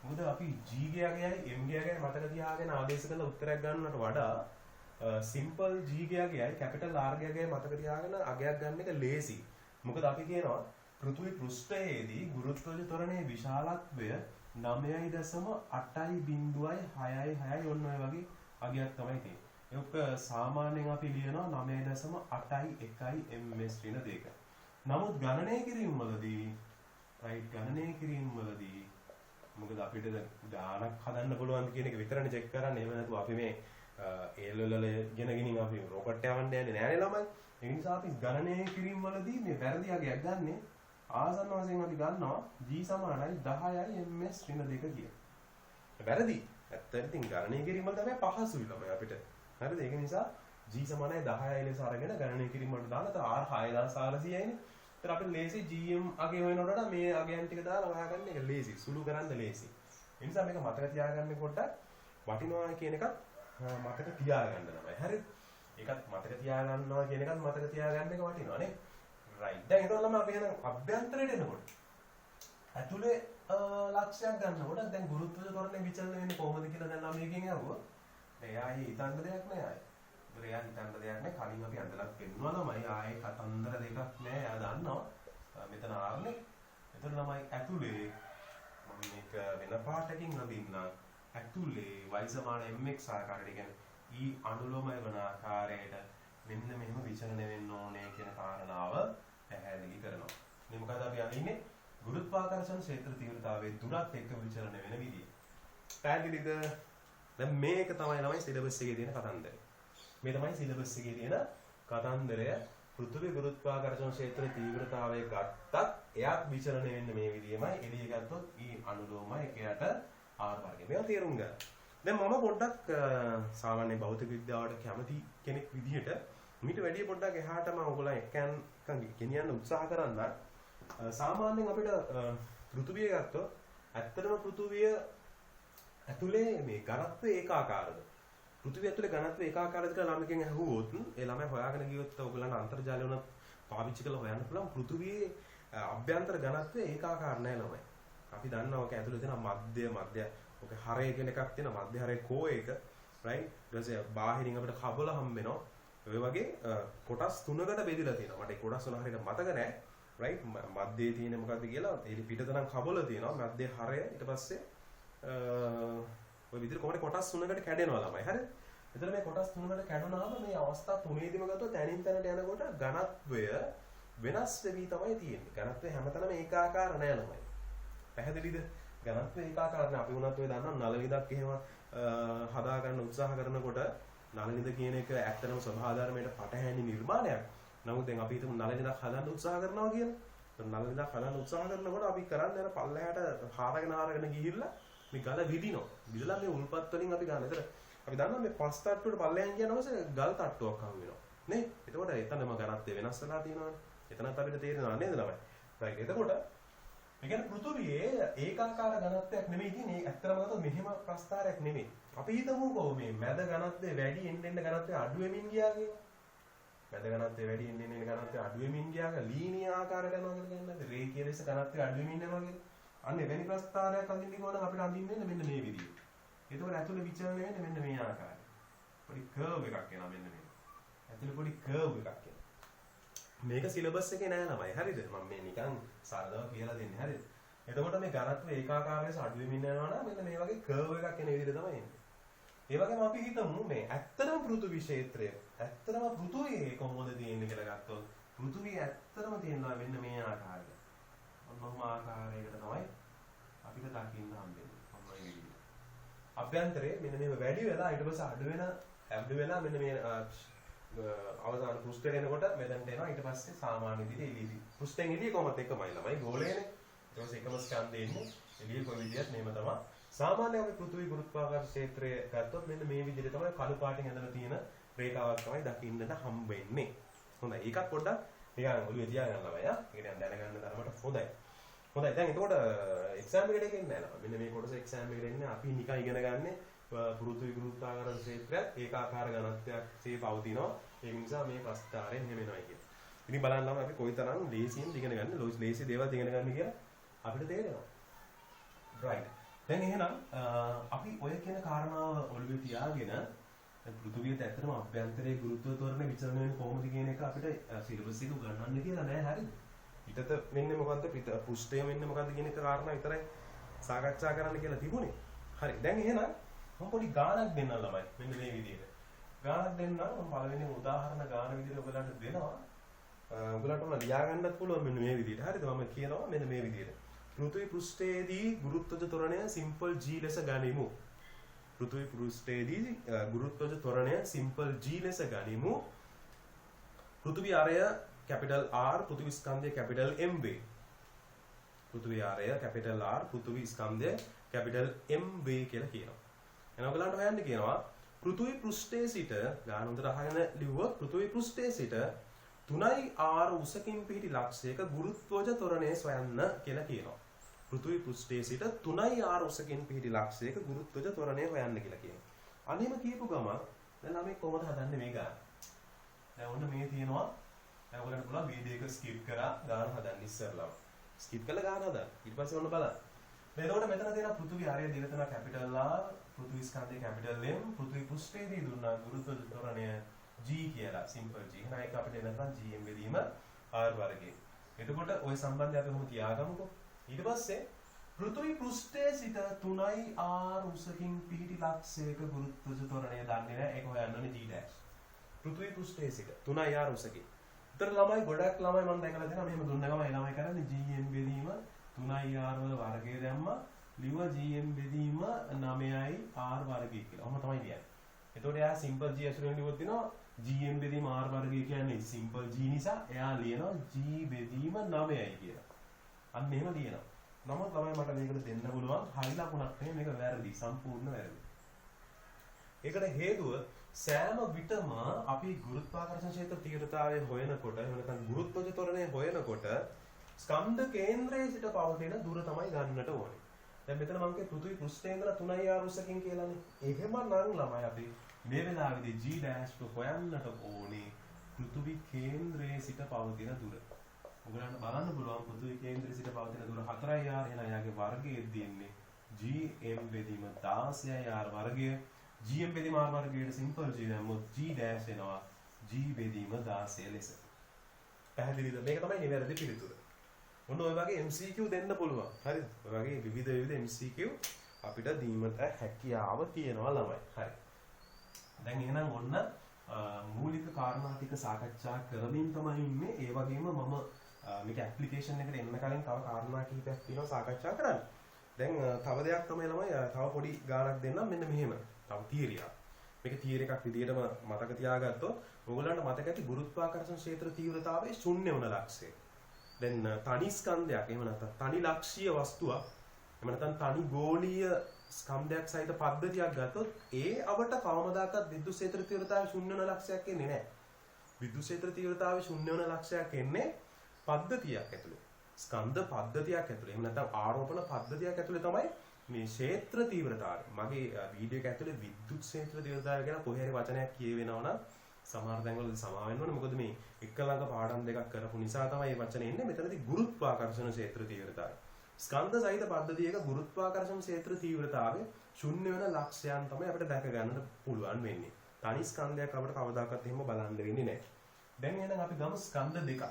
මොකද අපි G ගයයි M ගයයි මතක තියාගෙන ආදේශ කරන උත්තරයක් ගන්නවට වඩා සිම්පල් G ගයයි කැපිටල් R ගයයි මතක තියාගෙන අගයක් ගන්න එක ලේසි. මොකද අපි කියනවා පෘථිවි පෘෂ්ඨයේදී ගුරුත්වජ ත්වරණයේ විශාලත්වය 9.8.6.6 ඔන්න ඔය වගේ අගයක් තමයි තියෙන්නේ. ඒක සාමාන්‍යයෙන් අපි ලියනවා 9.81 ms ඍණ 2. නමුත් ගණනය කිරීම වලදී මොකද අපිට ගානක් හදන්න පුළුවන් කියන එක විතරනේ චෙක් කරන්නේ. එහෙම නැතුව අපි මේ A-level ගෙනගිනින් අපි රොකට් යවන්න යන්නේ නෑනේ ළමයි. ඒ නිසා අපි ගණනය කිරීම වලදී මේ වැරදි අගයක් ගන්නෙ ආසන්න වශයෙන් අපි ගන්නවා G සමානයි 10යි ms ඍණ 2 කියලා. වැරදි. ඇත්තට ඉතින් ගණනය කිරීම වල තමයි පහසුයි ළමයි අපිට. හරිද? ඒක නිසා G සමානයි 10යි ලෙස අරගෙන ගණනය කිරීම වලට දාලා R 6400යිනේ. ඒතර අපිට ලේසි GM අගය වෙනකොට මේ අගයන් ටික දාලා හොයාගන්න එක ලේසි. සුළු කරන්න ලේසි. ඒ නිසා මේක මතක තියාගන්න පොඩ්ඩක් වටිනවා කියන එකත් මතක තියාගන්න ළමයි. හරිද? ඒකත් මතක තියාගන්නවා කියන එකත් මතක තියාගන්න එක වටිනවා නේ. රයිට්. දැන් ඊට ළමයි අපි එහෙනම් අභ්‍යන්තරයට එනකොට ඇතුලේ ලක්ෂයක් ගන්නකොට දැන් ගුරුත්වජ ත්වරණය විචලනය වෙන්නේ කොහොමද කියලා දැන් ළමයිගෙන් අහුවා. එයා හිතන්න දෙයක් නෑ ආයේ. ඒතර එයා හිතන්න දෙයක් නෑ. කලින් අපි ඇඳලා පෙන්නුවා ළමයි ආයේ කතන්දර දෙකක් නෑ. එයා දන්නවා මෙතන ආන්නේ. ඒතර ළමයි ඇතුලේ මම මේක වෙන පාටකින් අඳින්නම්. ඇතුලේ y සමාන mx ආකාරයට කියන්නේ e අනුලෝමය වන ආකාරයට මෙන්න මෙහෙම විචලනය වෙන්න ඕනේ කියන කාරණාව පැහැදිලි කරනවා. මේ මොකද අපි අහන්නේ ගුරුත්වාකර්ෂණ ක්ෂේත්‍ර තීව්‍රතාවයේ දුරත් එක්ක විචලනය වෙන විදිය. පැහැදිලිද? දැන් මේක තමයි ළමයි සිලබස් එකේ තියෙන කතන්දරය. මේ තමයි සිලබස් එකේ තියෙන කතන්දරය. පෘථිවි ගුරුත්වාකර්ෂණ ක්ෂේත්‍ර තීව්‍රතාවය ගත්තත් එයාත් විචලනය වෙන්නේ මේ විදියමයි. එළිය ගත්තොත් e අනුලෝමයි එකයට r වර්ගය. මේවා තේරුම් ගන්න. දැන් මම පොඩ්ඩක් සාමාන්‍ය භෞතික විද්‍යාවට කැමති කෙනෙක් විදිහට මීට වැඩිය පොඩ්ඩක් එහාට මම ඔයගොල්ලන් එක්කන් ගෙනියන්න උත්සාහ කරන්න. සාමාන්‍යයෙන් අපිට පෘථිවිය ගත්තොත් ඇත්තටම පෘථිවිය ඇතුලේ මේ ඝනත්වය ඒකාකාරද? පෘථිවිය ඇතුලේ ඝනත්වය ඒකාකාරද කියලා ළමයිගෙන් අහුවොත් ඒ ළමයි හොයාගෙන ගියොත් ඔයගොල්ලන්ට අන්තර්ජාලය උනත් පාවිච්චි කරලා හොයන්න පුළුවන් පෘථිවියේ අභ්‍යන්තර ඝනත්වය ඒකාකාර නැහැ ළමයි. අපි දන්නවා ඔක ඇතුලේ තියෙන මධ්‍ය ඔක හරය කියන එකක් තියෙනවා මධ්‍ය හරය කෝ එක රයිට් ඊට පස්සේ බාහිරින් අපිට කබල හම්බ වෙනවා. ඔය වගේ කොටස් තුනකට බෙදලා තියෙනවා. මට ඒ කොටස් වල හරියට මතක නැහැ. රයිට් මැදේ තියෙන මොකද්ද කියලා ඒ පිටතනම් කබල තියෙනවා මැදේ හරය ඊට පස්සේ ඔය විදිහට කොහොමද කොටස් තුනකට කැඩෙනවා ළමයි හරිද එතන මේ කොටස් තුනකට කැඩුණාම මේ අවස්ථා තුනේදීම ගත්තොත් තැනින් තැනට යනකොට ඝනත්වය වෙනස් වෙවි තමයි තියෙන්නේ ඝනත්වය හැමතැනම ඒකාකාර නෑ ළමයි පැහැදිලිද ඝනත්වය ඒකාකාර නෑ අපි උනත් ඔය දන්නවා නල විදක් එහෙම හදා ගන්න උත්සාහ කරනකොට නල විද කියන එක ඇත්තටම ස්වභාවධර්මයට පටහැනි නිර්මාණයක් නමුත් දැන් අපි හිතමු නල විදක් හදන්න උත්සාහ කරනවා කියලා. නල විදක් හදන්න උත්සාහ කරනකොට අපි කරන්නේ අර පල්ලෙහාට හාරගෙන ගිහිල්ලා මේ ගල විදිනවා. විදලා මේ උල්පත් වලින් අපි ගන්න. ඒතර අපි දන්නවා මේ පස් තට්ටුවට පල්ලෙහාන් ගියාම ගල් තට්ටුවක් හම් වෙනවා. නේ? එතකොට එතනම ඝනත්වය වෙනස් වෙලා තියෙනවානේ. එතනත් අපිට තේරෙනවා නේද ළමයි? රයිට්. එතකොට ඒ කියන්නේ පෘථුවියේ ඒකාකාර ඝනත්වයක් නෙමෙයි තියෙන්නේ. ඇත්තටම ගත්තොත් මෙහෙම ප්‍රස්ථාරයක් නෙමෙයි. අපි හිතමුකෝ මේ මැද ඝනත්වය වැඩි එන්න ඝනත්වය අඩු වෙමින් ගියා කියලා. මැද ඝනත්වය වැඩි එන්න ඝනත්වය අඩු වෙමින් ගියා කියලා ලීනිය ආකාරයට යනවා කියලා කියන්නේ රේඛීය ලෙස ඝනත්වය අඩු වෙමින් යනවා කියලා. අන්න එවැනි ප්‍රස්ථාරයක් අඳින්න ඕන අපිට අඳින්න මෙන්න මේ විදිහට. ඒතකොට ඇතුළේ විචලනය වෙන්නේ මෙන්න මේ ආකාරයට. පොඩි කර්ව් එකක් එනවා මෙන්න මේ. ඇතුළේ පොඩි කර්ව් එකක් එනවා. මේක සිලබස් එකේ නෑ ළමයි. හරිද? මම මේ නිකන් සරලව කියලා දෙන්නේ. හරිද? එතකොට මේ ඝනත්වය ඒකාකාර ලෙස අඩු වෙමින් යනවා නම් මෙන්න මේ වගේ කර්ව් එකක් එන විදිහට තමයි එන්නේ. ඒ වගේම අපි හිතමු මේ ඇත්තටම පෘථිවි ක්ෂේත්‍රය ඇත්තටම පෘථිවියේ කොහොමද තියෙන්නේ කියලා ගත්තොත් පෘථිවිය ඇත්තටම තියෙනවා මෙන්න මේ ආකාරයට. මොනම ආකාරයකට තමයි අපිට දකින්න හම්බෙන්නේ. මොන වගේ අභ්‍යන්තරයේ මෙන්න මේව වැඩි වෙලා ඊට පස්සේ අඩු වෙලා මෙන්න මේ අවසාන පෘෂ්ඨයට එනකොට මෙතනට එනවා ඊට පස්සේ සාමාන්‍ය විදිහට එළියදී. පෘෂ්ඨයෙන් එළිය කොහොමද එකමයි ළමයි ගෝලයනේ. ඊට පස්සේ එකම ස්කන්ධය එන්නේ එළිය කොයි විදිහට මේව තමයි. සාමාන්‍ය අපි පෘථිවි ගුරුත්වාකර්ෂණ ක්ෂේත්‍රය ගත්තොත් මෙන්න මේ විදිහට තමයි කළු පාටින් ඇඳලා තියෙන රේඛාවක් තමයි දකින්නට හම්බ වෙන්නේ. හොඳයි. ඒකත් පොඩ්ඩක් නිකන් ඔළුවේ තියාගන්න ළමයි ආ. ඒක දැන් දැනගන්න තරමට හොඳයි. හොඳයි. දැන් එතකොට එක්සෑම් එකට එන්නේ නැහැ. මෙන්න මේ කොටස එක්සෑම් එකට එන්නේ අපි නිකන් ඉගෙන ගන්න පෘථිවි ගුරුත්වාකර්ෂණ ක්ෂේත්‍රයක් ඒකාකාර ඝනත්වයක් සේ පවතිනවා. ඒ නිසා මේ ප්‍රස්ථාරයෙන් එහෙම වෙනවා කියන්නේ. ඉතින් බලන්නම අපි කොයිතරම් ලේසියෙන් ඉගෙන ගන්න, ලේසි දේවල් ඉගෙන ගන්න කියලා අපිට තේරෙනවා. right. දැන් එහෙනම් අපි ඔය කියන කාරණාව ඔළුවේ තියාගෙන පෘථිවියට ඇත්තටම අභ්‍යන්තරයේ ගුරුත්ව ත්වරණ විචලනය වෙන්නේ කොහොමද කියන එක අපිට සිලබස් එක උගන්වන්න කියලා නෑ හරිද? පිටත වෙන්නේ මොකද්ද? පෘෂ්ඨය වෙන්නේ මොකද්ද කියන එක කාරණා විතරයි සාකච්ඡා කරන්න කියලා තිබුණේ. හරි. දැන් එහෙනම් මම පොඩි ගානක් දෙන්නම් ළමයි. මෙන්න මේ විදිහට. ගානක් දෙන්නම් මම පළවෙනි උදාහරණ ගාන විදිහට ඔයගලන්ට දෙනවා. ඔයගලන්ට උන ලියා ගන්නත් පුළුවන් මෙන්න මේ විදිහට. හරිද? මම කියනවා මෙන්න මේ විදිහට. පෘථිවි පෘෂ්ඨයේදී ගුරුත්වජ ත්වරණය සිම්පල් g ලෙස ගනිමු. පෘථිවි පෘෂ්ඨයේදී ගුරුත්වජ ත්වරණය සිම්පල් g ලෙස ගනිමු. පෘථිවි ආරය කැපිටල් R පෘථිවි ස්කන්ධය කැපිටල් M වේ. පෘථිවි ආරය කැපිටල් R පෘථිවි ස්කන්ධය කැපිටල් M වේ කියලා කියනවා. එහෙනම් ඔයගලන්ට හොයන්න කියනවා පෘථිවි පෘෂ්ඨයේ සිට ගාන හොඳට අහගෙන ලිව්වොත් පෘථිවි පෘෂ්ඨයේ සිට 3r උසකින් පිහිටි ලක්ෂයක ගුරුත්වජ ත්වරණය සොයන්න කියලා කියනවා. පෘථිවි පෘෂ්ඨයේ සිට 3r උසකින් පිහිටි ලක්ෂයක ගුරුත්වජ ත්වරණය හොයන්න කියලා කියනවා. අනිම කියපු ගම දැන් ළමයි කොහොමද හදන්නේ මේ ගාන? දැන් ඔන්න මේ තියෙනවා. දැන් ඔයගලන්ට පුළුවන් වීඩියෝ එක ස්කිප් කරලා ගාන හදන්න ඉස්සරලා. ස්කිප් කරලා ගන්න හදන්න. ඊට පස්සේ ඔන්න බලන්න. එතකොට මෙතන තියෙන පෘථිවි හරිය දීලා තියෙනවා කැපිටල් R, පෘථිවි ස්කන්ධයේ කැපිටල් M, පෘථිවි පෘෂ්ඨයේදී දුන්නා ගුරුත්ව ත්වරණය G කියලා සිම්පල් G. එහෙනම් ඒක අපිට එනකන් GM බෙදීම R වර්ගය. එතකොට ওই සම්බන්ධය අපි කොහොමද තියාගමුකෝ. ඊට පස්සේ පෘථිවි පෘෂ්ඨයේ සිට 3R උසකින් පිහිටි ලක්ෂයක ගුරුත්ව ත්වරණය දන්නේ නැහැ. ඒක හොයන්න ඕනේ G dash. පෘථිවි පෘෂ්ඨයේ සිට 3R උසකින්. උතර ළමයි ගොඩක් ළමයි මම දැකලා තියෙනවා මෙහෙම දුන්න ගමන් ඒ ළමයි කරන්නේ GM බෙදීම 3R වල වර්ගය දැම්මා. ලිව GM බෙදීම 9යි R වර්ගය කියලා. ඔහොම තමයි කියන්නේ. එතකොට එයා සිම්පල් G ඇසුරෙන් ලියුවොත් වෙනවා GM බෙදීම R වර්ගය කියන්නේ සිම්පල් G නිසා එයා ලියනවා G බෙදීම 9යි කියලා. අන්න එහෙම ලියනවා. නමුත් ළමයි මට මේකට දෙන්න පුළුවන් හරි ලකුණක් නෙමෙයි මේක වැරදි සම්පූර්ණ වැරදි. ඒකට හේතුව සෑම විටම අපි ගුරුත්වාකර්ෂණ ක්ෂේත්‍ර තීව්‍රතාවය හොයනකොට එහෙම නැත්නම් ගුරුත්වජ ත්වරණය හොයනකොට ස්කන්ධ කේන්ද්‍රයේ සිට පවතින දුර තමයි ගන්නට ඕනේ. දැන් මෙතන මම කිය පෘථිවි පෘෂ්ඨයෙන් ගල 3R උසකින් කියලානේ. එහෙමනම් ළමයි අපි මේ වෙලාවේදී G dash එක හොයන්නට ඕනේ පෘථිවි කේන්ද්‍රයේ සිට පවතින දුර. ඔයගලන්ට බලන්න පුළුවන් පෘථිවි කේන්ද්‍රයේ සිට පවතින දුර 4R එහෙනම් එයාගේ වර්ගයේ දෙන්නේ GM බෙදීම 16R වර්ගය. GM බෙදීම R වර්ගයට සිම්පල් G දැම්මොත් G dash එනවා G බෙදීම 16 ලෙස. පැහැදිලිද? මේක තමයි නිවැරදි පිළිතුර. ඔන්න ඔය වගේ MCQ දෙන්න පුළුවන්. හරිද? ඔය වගේ විවිධ MCQ අපිට දීමට හැකියාව තියෙනවා ළමයි. හරි. දැන් එහෙනම් ඔන්න මූලික කාරණා ටික සාකච්ඡා කරමින් තමයි ඉන්නේ. ඒ වගේම මම මේක ඇප්ලිකේෂන් එකට එන්න කලින් තව කාරණා කිහිපයක් තියෙනවා සාකච්ඡා කරන්න. දැන් තව දෙයක් තමයි ළමයි තව පොඩි ගානක් දෙන්නම් මෙන්න මෙහෙම. තව තියරියක්. මේක තියරි එකක් විදිහටම මතක තියාගත්තොත් ඕගොල්ලන්ට මතක ඇති ගුරුත්වාකර්ෂණ ක්ෂේත්‍ර තීව්‍රතාවයේ ශුන්‍ය වන ලක්ෂය. දැන් තනි ස්කන්ධයක් එහෙම නැත්නම් තනි ලක්ෂීය වස්තුවක් එහෙම නැත්නම් තනි ගෝලීය ස්කන්ධයක් සහිත පද්ධතියක් ගත්තොත් ඒ අවට කවමදාකවත් විද්‍යුත් ක්ෂේත්‍ර තීව්‍රතාවය ශුන්‍ය වන ලක්ෂයක් එන්නේ නැහැ. විද්‍යුත් ක්ෂේත්‍ර තීව්‍රතාවය ශුන්‍ය වන ලක්ෂයක් එන්නේ පද්ධතියක් ඇතුලේ. ස්කන්ධ පද්ධතියක් ඇතුලේ. එහෙම නැත්නම් ආරෝපණ පද්ධතියක් ඇතුලේ තමයි මේ ක්ෂේත්‍ර තීව්‍රතාවය. මගේ වීඩියෝ එක ඇතුලේ විද්‍යුත් ක්ෂේත්‍ර තීව්‍රතාවය ගැන කොහේ හරි වචනයක් කියවෙනවා නම් සමහර තැන්වලදී සමා වෙන්න ඕනේ. මොකද මේ එක ළඟ පාඩම් දෙකක් කරපු නිසා තමයි මේ වචනේ එන්නේ. මෙතනදී ගුරුත්වාකර්ෂණ ක්ෂේත්‍ර තීව්‍රතාවය. ස්කන්ධ සහිත පද්ධතියක ගුරුත්වාකර්ෂණ ක්ෂේත්‍ර තීව්‍රතාවය ශුන්‍ය වෙන ලක්ෂයන් තමයි අපිට දැක ගන්නට පුළුවන් වෙන්නේ. තනි ස්කන්ධයක් අපිට කවදාකවත් එහෙම බලන්න වෙන්නේ නැහැ. දැන් එහෙනම් අපි ගමු ස්කන්ධ දෙකක්.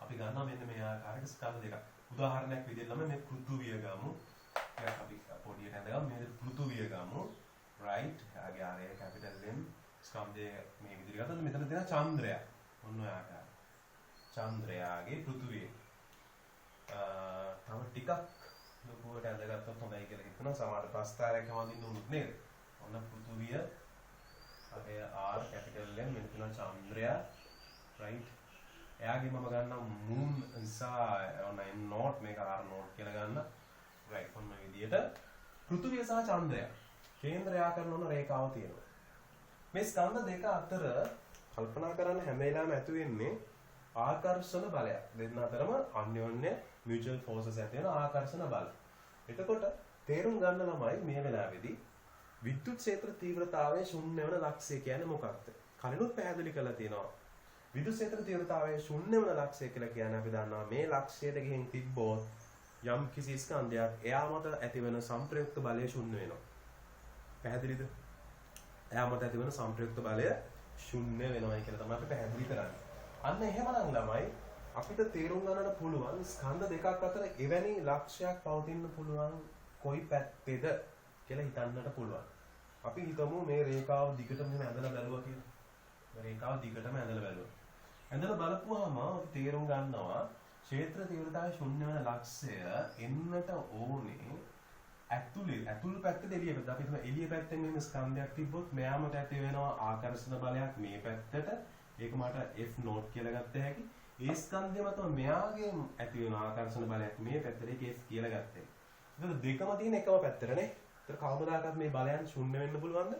අපි ගන්නවා මෙන්න මේ ආකාරයක ස්කන්ධ දෙකක්. උදාහරණයක් විදිහට ළමයි මේ පෘථුවිය ගමු. ඒක අපි පොඩියට හඳගමු. මේ පෘථුවිය ගමු. right. ආගේ ආරේ කැපිටල් M ස්කන්ධය මේ විදිහට ගත්තොත් මෙතන තියෙන චන්ද්‍රය. ඔන්න ඔය ආකාරය. චන්ද්‍රයාගේ පෘථුවිය. තව ටිකක් ලොකුවට ඇඳගත්තොත් හොඳයි කියලා හිතනවා. සමහර ප්‍රස්තාරයක් හොඳින් උනුත් නේද? ඔන්න පෘථුවිය අගේ R කැපිටල් M මෙන්න තියෙන චන්ද්‍රයා right. එයාගේ මම ගන්නවා moon නිසා ඔන්න M not මේක R not කියලා ගන්න. right. ඔන්න ඔය විදිහට පෘථුවිය සහ චන්ද්‍රය කේන්ද්‍රයා කරන ඕන රේඛාව තියෙනවා. මේ ස්කන්ධ දෙක අතර කල්පනා කරන්න හැම වෙලාවෙම ඇති වෙන්නේ ආකර්ෂණ බලයක්. දෙන්න අතරම අන්‍යෝන්‍ය mutual forces ඇති වෙන ආකර්ෂණ බල. එතකොට තේරුම් ගන්න ළමයි මේ වෙලාවේදී විද්‍යුත් ක්ෂේත්‍ර තීව්‍රතාවයේ ශුන්‍ය වෙන ලක්ෂය කියන්නේ මොකක්ද? කලිනුත් පැහැදිලි කරලා තියෙනවා. විද්‍යුත් ක්ෂේත්‍ර තීව්‍රතාවයේ ශුන්‍ය වෙන ලක්ෂය කියලා කියන්නේ අපි දන්නවා මේ ලක්ෂයට ගෙහින් තිබ්බොත් යම් කිසි ස්කන්ධයක් එයා මත ඇතිවන සංප්‍රයුක්ත බලය ශුන්‍ය වෙනවා. පැහැදිලිද? එයා මත ඇතිවන සංප්‍රයුක්ත බලය ශුන්‍ය වෙනවයි කියලා තමයි අපි පැහැදිලි කරන්නේ. අන්න එහෙමනම් ළමයි අපිට තේරුම් ගන්නට පුළුවන් ස්කන්ධ දෙකක් අතර එවැනි ලක්ෂයක් පවතින්න පුළුවන් කොයි පැත්තේද කියලා හිතන්නට පුළුවන්. අපි හිතමු මේ රේඛාව දිගටම මෙහෙම ඇඳලා බැලුවා කියලා. මේ රේඛාව දිගටම ඇඳලා බැලුවා. ඇඳලා බලපුවාම අපි තේරුම් ගන්නවා ක්ෂේත්‍ර තීව්‍රතාවය ශුන්‍ය වෙන ලක්ෂය එන්නට ඕනේ ඇතුල් පැත්තේ එළිය පැත්ත. අපි හිතමු එළිය පැත්තෙන් මෙහෙම ස්කන්ධයක් තිබ්බොත් මෙයාමට ඇති වෙනවා ආකර්ෂණ බලයක් මේ පැත්තට. ඒක මට F not කියලා ගත්ත හැකි. ඒ ස්කන්ධයම තමයි මෙයාගේ ඇති වෙන ආකර්ෂණ බලයක් මේ පැත්තට ඒක F කියලා ගත්තේ. ඒක දෙකම තියෙන එකම පැත්තටනේ. ඒතර කවමදාකවත් මේ බලයන් ශුන්‍ය වෙන්න පුළුවන්ද?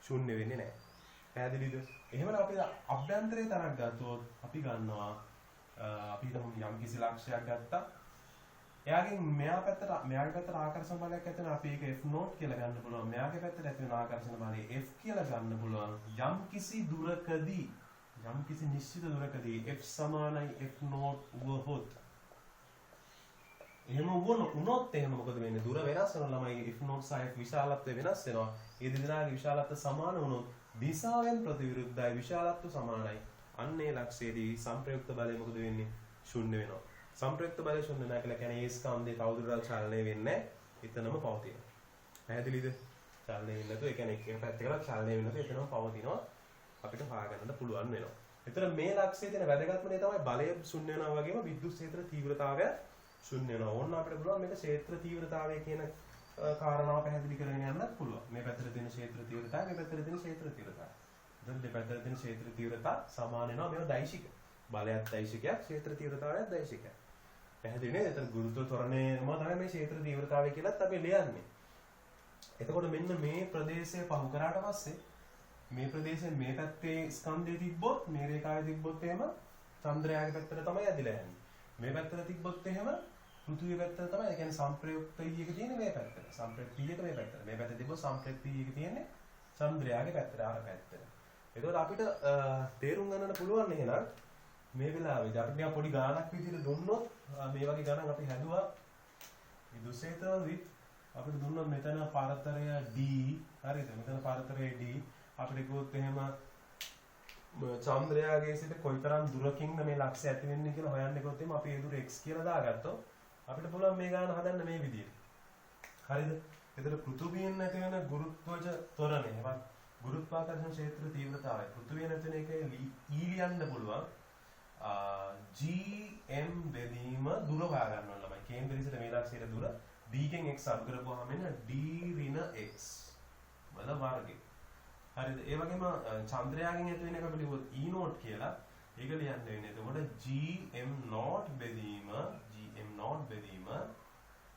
ශුන්‍ය වෙන්නේ නැහැ. පැහැදිලිද? එහෙමනම් අපි අභ්‍යන්තරයේ තරක් ගත්තොත් අපි ගන්නවා අපි හිතමු යම් කිසි ලක්ෂයක් ගත්තා. එයාගෙන් මෙයාගේ පැත්තට ආකර්ෂණ බලයක් ඇති වෙනවා. අපි ඒක F not කියලා ගන්න පුළුවන්. මෙයාගේ පැත්තට ඇති වෙන ආකර්ෂණ බලය F කියලා ගන්න පුළුවන්. යම් කිසි දුරකදී යම් කිසි නිශ්චිත දුරකදී F සමානයි F not වුවහොත් එහෙම වුණොත් එහෙම මොකද වෙන්නේ? දුර වෙනස් වෙනවා ළමයි if not side විශාලත්වය වෙනස් වෙනවා. ඒ දෙදෙනාගේ විශාලත්වය සමාන වුණොත් දිශාවෙන් ප්‍රතිවිරුද්ධයි විශාලත්වය සමානයි. අන්න ඒ ලක්ෂයේදී සංප්‍රයුක්ත බලය මොකද වෙන්නේ? ශුන්‍ය වෙනවා. සංප්‍රයුක්ත බලය ශුන්‍ය නැහැ කියලා කියන්නේ ඒ ස්කන්ධේ තවදුරටත් චලනය වෙන්නේ නැහැ. එතනම පවතිනවා. පැහැදිලිද? චලනය වෙන්නේ නැතුව ඒ කියන්නේ එක පැත්තකට චලනය වෙන්නේ නැතුව එතනම පවතිනවා. අපිට හොයාගන්න පුළුවන් වෙනවා. එතන මේ ලක්ෂයේ තියෙන වැදගත්ම දේ තමයි බලය ශුන්‍ය වෙනවා වගේම විද්‍යුත් ක්ෂේත්‍ර තීව්‍රතාවය ශුන්‍ය වෙනවා. ඕන්න අපිට පුළුවන් මේක ක්ෂේත්‍ර තීව්‍රතාවය කියන කාරණාව පැහැදිලි කරගෙන යන්නත් පුළුවන්. මේ පැත්තට තියෙන ක්ෂේත්‍ර තීව්‍රතාවය මේ පැත්තට තියෙන ක්ෂේත්‍ර තීව්‍රතාවය. දැන් දෙපැත්තට තියෙන ක්ෂේත්‍ර තීව්‍රතාව සමාන වෙනවා. මේවා දෛශික. බලයත් දෛශිකයක්, ක්ෂේත්‍ර තීව්‍රතාවයත් දෛශිකයක්. පැහැදිලි නේද? එතන ගුරුත්ව ත්වරණයම තමයි මේ ක්ෂේත්‍ර තීව්‍රතාවය කියලාත් අපි ලියන්නේ. එතකොට මෙන්න මේ ප්‍රදේශය පහු කරාට පස්සේ මේ ප්‍රදේශයෙන් මේ පැත්තේ ස්කන්ධය තිබ්බොත් මේ රේඛාවේ තිබ්බොත් එහෙම චන්ද්‍රයාගේ පැත්තට තමයි ඇදිලා යන්නේ. මේ පැත්තට තිබ්බොත් එහෙම පෘථිවිය පැත්තට තමයි. ඒ කියන්නේ සංප්‍රයුක්ත ඊයක තියෙන්නේ මේ පැත්තට. සංප්‍රයුක්ත ඊයක මේ පැත්තට. මේ පැත්තේ තිබ්බොත් සංප්‍රයුක්ත ඊයක තියෙන්නේ චන්ද්‍රයාගේ පැත්තට ආර පැත්තට. එතකොට අපිට තේරුම් ගන්නට පුළුවන් එහෙනම් මේ වෙලාවේදී අපිට නිකන් පොඩි ගාණක් විදිහට දුන්නොත් මේ වගේ ගණන් අපි හැදුවා විද්‍යුත් ක්ෂේත්‍රවලදී අපිට දුන්නොත් මෙතන පරතරය D හරිද? මෙතන පරතරය D අපිට කිව්වොත් එහෙම චන්ද්‍රයාගේ සිට කොයිතරම් දුරකින්ද මේ ලක්ෂය ඇති වෙන්නේ කියලා හොයන්න ගියොත් එහෙම අපි ඒ දුර x කියලා දාගත්තොත් අපිට පුළුවන් මේ ගාන හදන්න මේ විදිහට. හරිද? එතකොට පෘථුවියෙන් නැති වෙන ගුරුත්වජ ත්වරණය එවත් ගුරුත්වාකර්ෂණ ක්ෂේත්‍ර තීව්‍රතාවය පෘථුවිය නැති වෙන එකේ E ලියන්න පුළුවන්. gm බෙදීම දුර හොයා ගන්න ඕන ළමයි. කේන්ද්‍රය සිට මේ ලක්ෂයට දුර d කින් x අඩු කරපුවාම එන d ඍණ x වල වර්ගය. හරිද? ඒ වගේම චන්ද්‍රයාගෙන් ඇති වෙන එක අපි ලියුවොත් E නෝට් කියලා. ඒක ලියන්න වෙන්නේ. එතකොට gm නෝට් බෙදීම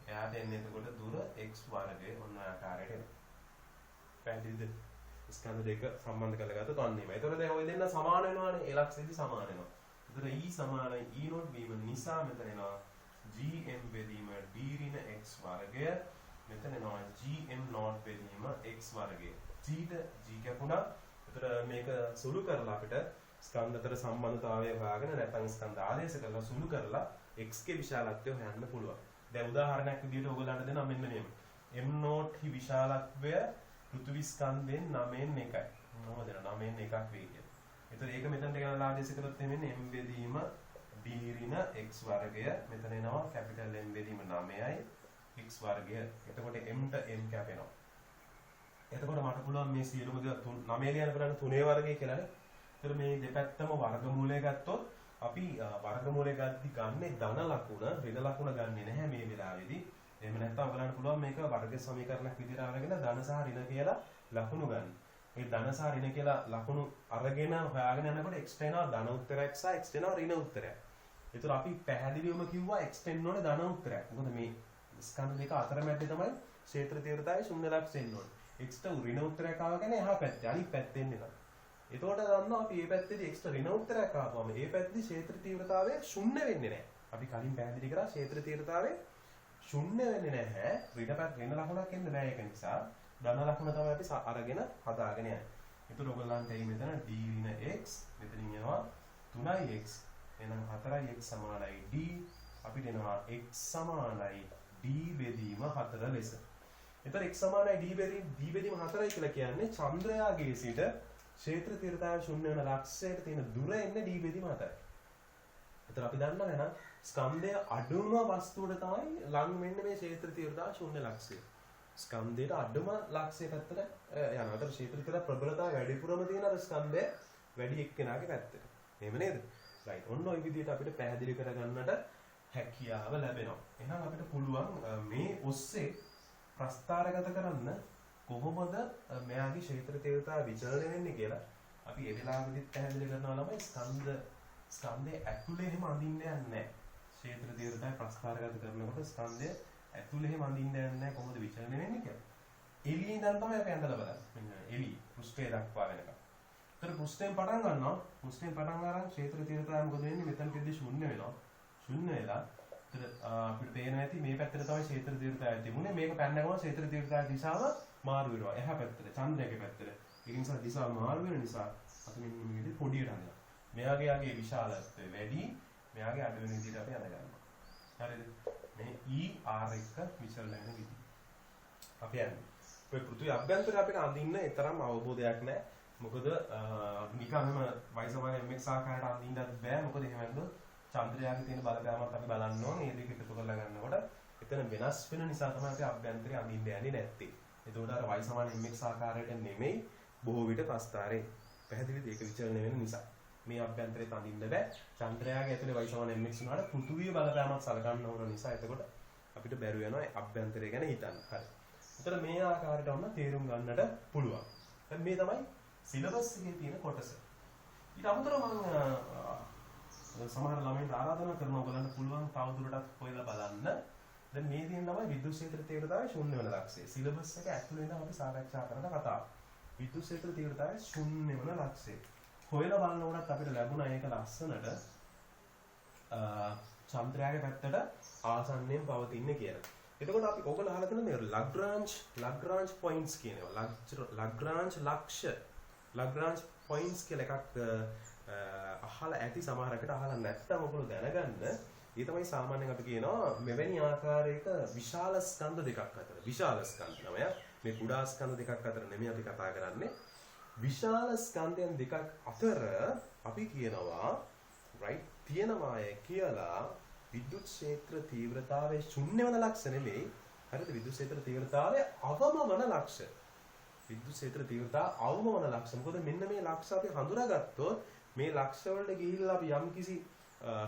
එයාට එන්නේ එතකොට දුර x වර්ගය ඔන්න ආකාරයට එනවා. පැහැදිලිද? ස්කන්ධ දෙක සම්බන්ධ කරලා ගත්තොත් අන්න එහෙමයි. එතකොට දැන් ඔය දෙන්න සමාන වෙනවානේ. ඒ ලක්ෂයේදී සමාන වෙනවා. එතකොට E සමානයි E නෝට් වීම නිසා මෙතන එනවා gm බෙදීම d ඍණ x වර්ගය. මෙතන එනවා gm නෝට් බෙදීම x වර්ගය. g කැපුණා. එතකොට මේක සුළු කරලා අපිට ස්කන්ධ අතර සම්බන්ධතාවය හොයාගෙන නැත්නම් ස්කන්ධ ආදේශ කරලා සුළු කරලා x ගේ විශාලත්වය හොයන්න පුළුවන්. දැන් උදාහරණයක් විදිහට ඔයගොල්ලන්ට දෙනවා මෙන්න මෙහෙම. m නෝට් හි විශාලත්වය පෘථිවි ස්කන්ධයෙන් 9න් 1යි. මොනවද 9න් 1ක් වෙයි කියන්නේ. එතකොට ඒක මෙතනට ගෙනලා ආදේශ කරොත් එන්නේ m බෙදීම d ඍණ x වර්ගය. මෙතන එනවා කැපිටල් m බෙදීම 9යි x වර්ගය. එතකොට m ට m කැපෙනවා. එතකොට මට පුළුවන් මේ සියලුම 9 ලියන්න කරන්න 3 වර්ගය කියලානේ. එතකොට මේ දෙපැත්තම වර්ගමූලය ගත්තොත් අපි වර්ගමූලය ගද්දි ගන්නේ ධන ලකුණ ඍණ ලකුණ ගන්නෙ නැහැ මේ වෙලාවේදී. එහෙම නැත්නම් ඔයගලන්ට පුළුවන් මේක වර්ග සමීකරණයක් විදිහට අරගෙන ධන සහ ඍණ කියලා ලකුණු ගන්න. මේ ධන සහ ඍණ කියලා ලකුණු අරගෙන හොයාගෙන යනකොට x එනවා ධන උත්තරයක් සහ x එනවා ඍණ උත්තරයක්. ඒතර අපි පැහැදිලිවම කිව්වා x එන්න ඕනේ ධන උත්තරයක්. මොකද මේ ස්කන්ධ දෙක අතර මැද්දේ තමයි ක්ෂේත්‍ර තීව්‍රතාවය ශුන්‍ය ලක්ෂ එන්න ඕනේ. x ට ඍණ උත්තරයක් ආවගෙන එහා පැත්තේ අනිත් පැත්තේ එන්නේ නැහැ. එතකොට දන්නවා අපි මේ පැත්තේදී x ට ඍණ උත්තරයක් ආවම මේ පැත්තේ ක්ෂේත්‍ර තීව්‍රතාවය ශුන්‍ය වෙන්නේ නැහැ. අපි කලින් පැහැදිලි කරා ක්ෂේත්‍ර තීව්‍රතාවය ශුන්‍ය වෙන්නේ නැහැ. ඍණ ලකුණක් එන්න බෑ ඒක නිසා. ධන ලකුණ තමයි අපි අරගෙන හදාගෙන යන්නේ. ඒතර ඔයගොල්ලන්ට එයි මෙතන d ඍණ x මෙතනින් එනවා 3x එහෙනම් 4x සමානයි d අපිට එනවා x සමානයි d බෙදීම 4 ලෙස. එතකොට x සමානයි d බෙදීම 4යි කියලා කියන්නේ චන්ද්‍රයාගේ සිට ක්ෂේත්‍ර තීව්‍රතාවය ශුන්‍ය වෙන ලක්ෂයට තියෙන දුර එන්නේ d බෙදීම 4යි. එතකොට අපි දන්නවා එහෙනම් ස්කන්ධය අඩුම වස්තුවට තමයි ලං වෙන්නේ මේ ක්ෂේත්‍ර තීව්‍රතාව ශුන්‍ය ලක්ෂය. ස්කන්ධයට අඩුම ලක්ෂය පැත්තට යනවා. අතර ක්ෂේත්‍ර තීව්‍රතාව ප්‍රබලතාවය වැඩිපුරම තියෙන අර ස්කන්ධය වැඩි එක්කෙනාගේ පැත්තට. එහෙම නේද? රයිට්. ඔන්න ඔය විදිහට අපිට පැහැදිලි කරගන්නට හැකියාව ලැබෙනවා. එහෙනම් අපිට පුළුවන් මේ ඔස්සේ ප්‍රස්ථාරගත කරන්න කොහොමද මෙයාගේ ක්ෂේත්‍ර තීව්‍රතාව විචලනය වෙන්නේ කියලා අපි ඒ වෙලාවෙදිත් පැහැදිලි කරනවා ළමයි. ස්කන්ධයේ ඇතුලේ එහෙම අඳින්න යන්නේ නැහැ. ක්ෂේත්‍ර තීව්‍රතාවය ප්‍රස්ථාරගත කරනකොට ස්කන්ධය ඇතුලේ එහෙම අඳින්න යන්නේ නැහැ. කොහොමද විචලනය වෙන්නේ කියලා. එළියේ ඉඳන් තමයි අපි ඇඳලා බලන්නේ. මෙන්න එළිය පෘෂ්ඨය දක්වා වෙනකම්. ඒතර පෘෂ්ඨයෙන් පටන් ගන්නවා. පෘෂ්ඨයෙන් පටන් ගන්න ක්ෂේත්‍ර තීව්‍රතාවය මොකද වෙන්නේ? මෙතනදී ශුන්‍ය වෙනවා. ශුන්‍ය වෙලා අපිට පේනවා ඇති මේ පැත්තට තමයි ක්ෂේත්‍ර තීව්‍රතාවය තිබුණේ. මේක පැන්න ගමන් ක්ෂේත්‍ර තීව්‍රතාවය දිශාව මාරු වෙනවා. එහා පැත්තට චන්ද්‍රයාගේ පැත්තට. ඒ නිසා දිශාව මාරු වෙන නිසා අපි මෙන්න මේ විදිහට පොඩියට අඳිනවා. මෙයාගේ විශාලත්වය වැඩි, මෙයාගේ අඩු වෙන විදිහට අපි අඳ ගන්නවා. හරිද? මේ ER එක විචලනය වෙන විදිය. අපි යන්නේ. ඔය පෘථිවි අභ්‍යන්තරය අපිට අඳින්න ඒ තරම් අවබෝධයක් නැහැ. මොකද නිකන්ම වයිසමාන mx ආකාරයට අඳින්නත් බෑ. මොකද එහෙමද චන්ද්‍රයාගේ තියෙන බලපෑමත් අපි බලන්න ඕනේ. මේ දෙක එකතු කරලා ගන්නකොට එතන වෙනස් වෙන නිසා තමයි අපි අභ්‍යන්තරය අඳින්න යන්නේ නැත්තේ. එතකොට අර වයිසමාන mx ආකාරයට නෙමෙයි බොහෝ විට ප්‍රස්ථාරේ. පැහැදිලිද? ඒක විචලනය වෙන නිසා. මේ අභ්‍යන්තරේ තඳින්න බෑ. චන්ද්‍රයාගේ ඇතුලේ වයිසමාන mx උනාට පෘථිවිය බලපෑමක් සලකන්න ඕන නිසා එතකොට අපිට බැරුව යනවා අභ්‍යන්තරය ගැන හිතන්න. හරි. එතකොට මේ ආකාරයට වුණ තේරුම් ගන්නට පුළුවන්. දැන් මේ තමයි සිලබස් එකේ තියෙන කොටස. ඊට අමතරව මම සමහර ළමයින්ට ආරාධනා කරනවා ඔයගලන්ට පුළුවන් තවදුරටත් හොයලා බලන්න. දැන් මේ තියෙන තමයි විද්‍යුත් ක්ෂේත්‍ර තීව්‍රතාවය ශූන්‍ය වෙන ලක්ෂය. සිලබස් එක ඇතුලේ ඉඳන් අපි සාකච්ඡා කරන කතාව. විද්‍යුත් ක්ෂේත්‍ර තීව්‍රතාවය ශූන්‍ය වෙන ලක්ෂය. හොයලා බලනකොටත් අපිට ලැබුණා ඒක ලස්සනට චන්ද්‍රයාගේ පැත්තට ආසන්නයෙන් පවතින්නේ කියලා. එතකොට අපි ඔයගොල්ලෝ අහලා තියෙන මේ ලග්‍රාන්ජ් පොයින්ට්ස් කියනවා. ලග්‍රාන්ජ් ලග්‍රාන්ජ් පොයින්ට්ස් කියලා එකක් අහලා ඇති සමහරකට අහලා නැත්නම් ඔයගොල්ලෝ දැනගන්න. ඒ තමයි සාමාන්‍යයෙන් අපි කියනවා මෙවැනි ආකාරයක විශාල ස්කන්ධ දෙකක් අතර. විශාල ස්කන්ධ නමය මේ කුඩා ස්කන්ධ දෙකක් අතර නෙමෙයි අපි කතා කරන්නේ. විශාල ස්කන්ධයන් දෙකක් අතර අපි කියනවා right තියෙනවාය කියලා විද්‍යුත් ක්ෂේත්‍ර තීව්‍රතාවයේ ශුන්‍ය වන ලක්ෂ නෙමෙයි. හරිද? විද්‍යුත් ක්ෂේත්‍ර තීව්‍රතාවයේ අවම වන ලක්ෂ. විද්‍යුත් ක්ෂේත්‍ර තීව්‍රතාව අවම වන ලක්ෂ. මොකද මෙන්න මේ ලක්ෂ අපි හඳුනාගත්තොත් මේ ලක්ෂ වලට ගිහිල්ලා අපි යම්කිසි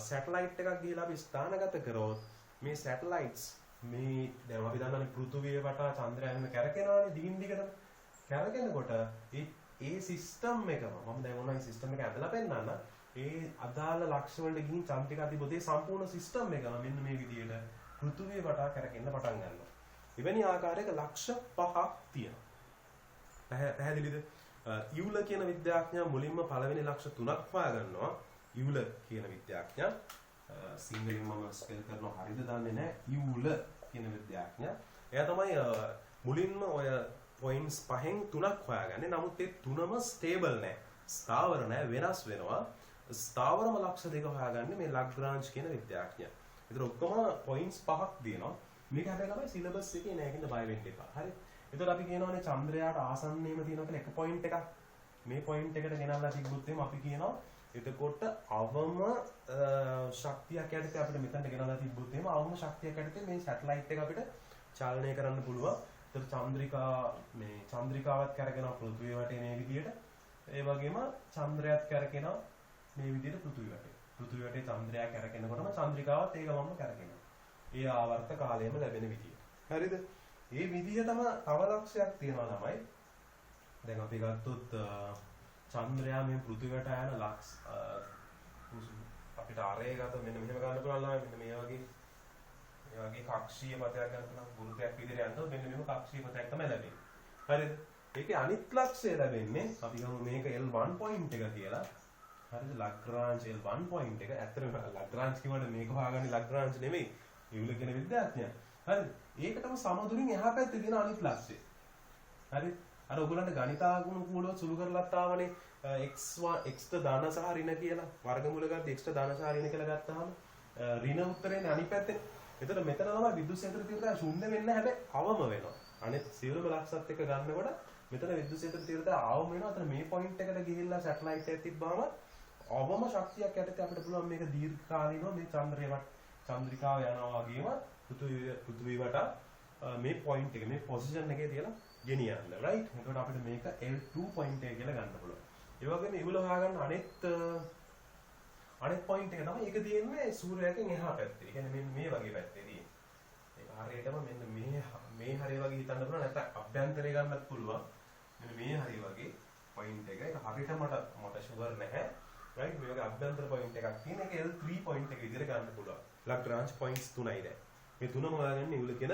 සැටලයිට් එකක් ගිහිල්ලා අපි ස්ථානගත කරොත් මේ සැටලයිට්ස් මේ දැන් අපි දන්නනේ පෘථුවිය වටා චන්ද්‍රයාම කැරකෙනවානේ දිගින් දිගටම. කැරකෙනකොට ඒ සිස්ටම් එකම මම දැන් ඕනයි සිස්ටම් එක ඇදලා පෙන්නන්න. ඒ අදාළ ලක්ෂ වලට ගිහින් චන්ද්‍රිකා තිබොතේ සම්පූර්ණ සිස්ටම් එකම මෙන්න මේ විදිහට පෘථුවිය වටා කැරකෙන්න පටන් ගන්නවා. එවැනි ආකාරයක ලක්ෂ 5ක් තියෙනවා. පැහැදිලිද? යූලර් කියන විද්‍යාඥයා මුලින්ම පළවෙනි ලක්ෂ 3ක් හොයාගන්නවා. යූලර් කියන විද්‍යාඥයා සිංහලෙන් මම ස්පෙල් කරනවා හරියද දන්නේ නැහැ. යූලර් කියන විද්‍යාඥයා. එයා තමයි මුලින්ම ඔය පොයින්ට්ස් 5න් 3ක් හොයාගන්නේ. නමුත් ඒ තුනම ස්ටේබල් නැහැ. ස්ථාවර නැහැ, වෙනස් වෙනවා. ස්ථාවරම ලක්ෂ දෙක හොයාගන්නේ මේ ලග්‍රාන්ජ් කියන විද්‍යාඥයා. ඒතර ඔක්කොම පොයින්ට්ස් 5ක් දෙනවා. මේක හැබැයි ළමයි සිලබස් එකේ නෑ කියන බය වෙන්න එපා. හරි. ඒතර අපි කියනවානේ චන්ද්‍රයාට ආසන්නයේම තියෙනවා කියලා එක පොයින්ට් එකක්. මේ පොයින්ට් එකට ගෙනල්ලා තිබ්බොත් එimhe අපි කියනවා එතකොට අවම ශක්තියක් යටතේ අපිට මෙතනට ගෙනල්ලා තිබ්බොත් එimhe අවම ශක්තියක් යටතේ මේ සැටලයිට් එක අපිට චලනය කරන්න පුළුවන්. ඒතර චන්ද්‍රිකාවත් කරගෙනවා පෘථිවිය වටේ මේ විදියට. ඒ වගේම චන්ද්‍රයාත් කරගෙනවා මේ විදිහට පෘථිවිය වටේ. පෘථිවිය වටේ චන්ද්‍රයා කරකිනකොටම චන්ද්‍රිකාවත් ඒ ගමන්ම කරකිනවා. ඒ ආවර්ත කාලයම ලැබෙන විදිය. හරිද? මේ විදිහටම තව ලක්ෂයක් තියෙනවා ළමයි. දැන් අපි ගත්තොත් චන්ද්‍රයා මේ පෘථිවියට යන ලක්ෂ අපිට ආරේ ගත මෙන්න මෙහෙම ගන්න පුළුවන් ළමයි. මෙන්න මේ වගේ කක්ෂීය පතයක් ගන්න පුළුවන්. ගුරුත්වයක් විදිහට යනකොට මෙන්න මෙහෙම කක්ෂීය පතයක් තමයි ලැබෙන්නේ. හරිද? ඒකේ අනිත් ලක්ෂය ලැබෙන්නේ අපි ගමු මේක L1 පොයින්ට් එක කියලා. හරිද? ලග්‍රාන්ජ් L1 පොයින්ට් එක. ඇත්තටම ලග්‍රාන්ජ් කියවනේ මේක හොයාගන්නේ ලග්‍රාන්ජ් නෙමෙයි. යූලර් කියන විද්‍යාඥයා. හරිද? ඒකටම සමදුරින් එහා පැත්තේ තියෙන අනිත් ලක්ෂය. හරිද? අර ඔයගොල්ලන්ට ගණිතානුකූලව සුළු කරලත් ආවනේ x ධන සහ ඍණ කියලා. වර්ගමූල ගත්තී x ධන සහ ඍණ කියලා ගත්තාම ඍණ උත්තරේනේ අනිත් පැත්තේ. එතකොට මෙතන තමයි විද්‍යුත් ක්ෂේත්‍ර තීව්‍රතාවය ශූන්‍ය වෙන්න හැබැයි අවම වෙනවා. අනිත් සියලුම ලක්ෂත් එක්ක ගන්නකොට මෙතන විද්‍යුත් ක්ෂේත්‍ර තීව්‍රතාවය අවම වෙනවා. අතන මේ පොයින්ට් එකට ගිහිල්ලා සැටලයිට් එකක් තිබ්බාම අවම ශක්තියක් යටතේ අපිට පුළුවන් මේක දීර්ඝ කාලීනව මේ චන්ද්‍රිකාව යනවා වගේම පෘථිවිය වටා මේ පොයින්ට් එක මේ පොසිෂන් එකේ තියලා ගෙනියන්න. රයිට්? එතකොට අපිට මේක L2 පොයින්ට් එක කියලා ගන්න පුළුවන්. ඒ වගේම ඉවල හොයාගන්න අනෙක් පොයින්ට් එක තමයි ඒක තියෙන්නේ සූර්යයාගෙන් එහා පැත්තේ. ඒ කියන්නේ මේ වගේ පැත්තේ තියෙන්නේ. ඒක හරියටම මෙන්න මේ හරිය වගේ හිතන්න පුළුවන්. නැත්නම් අභ්‍යන්තරය ගන්නත් පුළුවන්. මෙන්න මේ හරිය වගේ පොයින්ට් එක. ඒක හරියට මට ෂුවර් නැහැ. රයිට්? මේ වගේ අභ්‍යන්තර පොයින්ට් එකක් තියෙන එක L3 පොයින්ට් එක විදිහට ගන්න පුළුවන්. ලග්‍රාන්ජ් පොයින්ට්ස් 3යි දැන්. මේ තුනම හොයාගන්නේ ඉවල කියන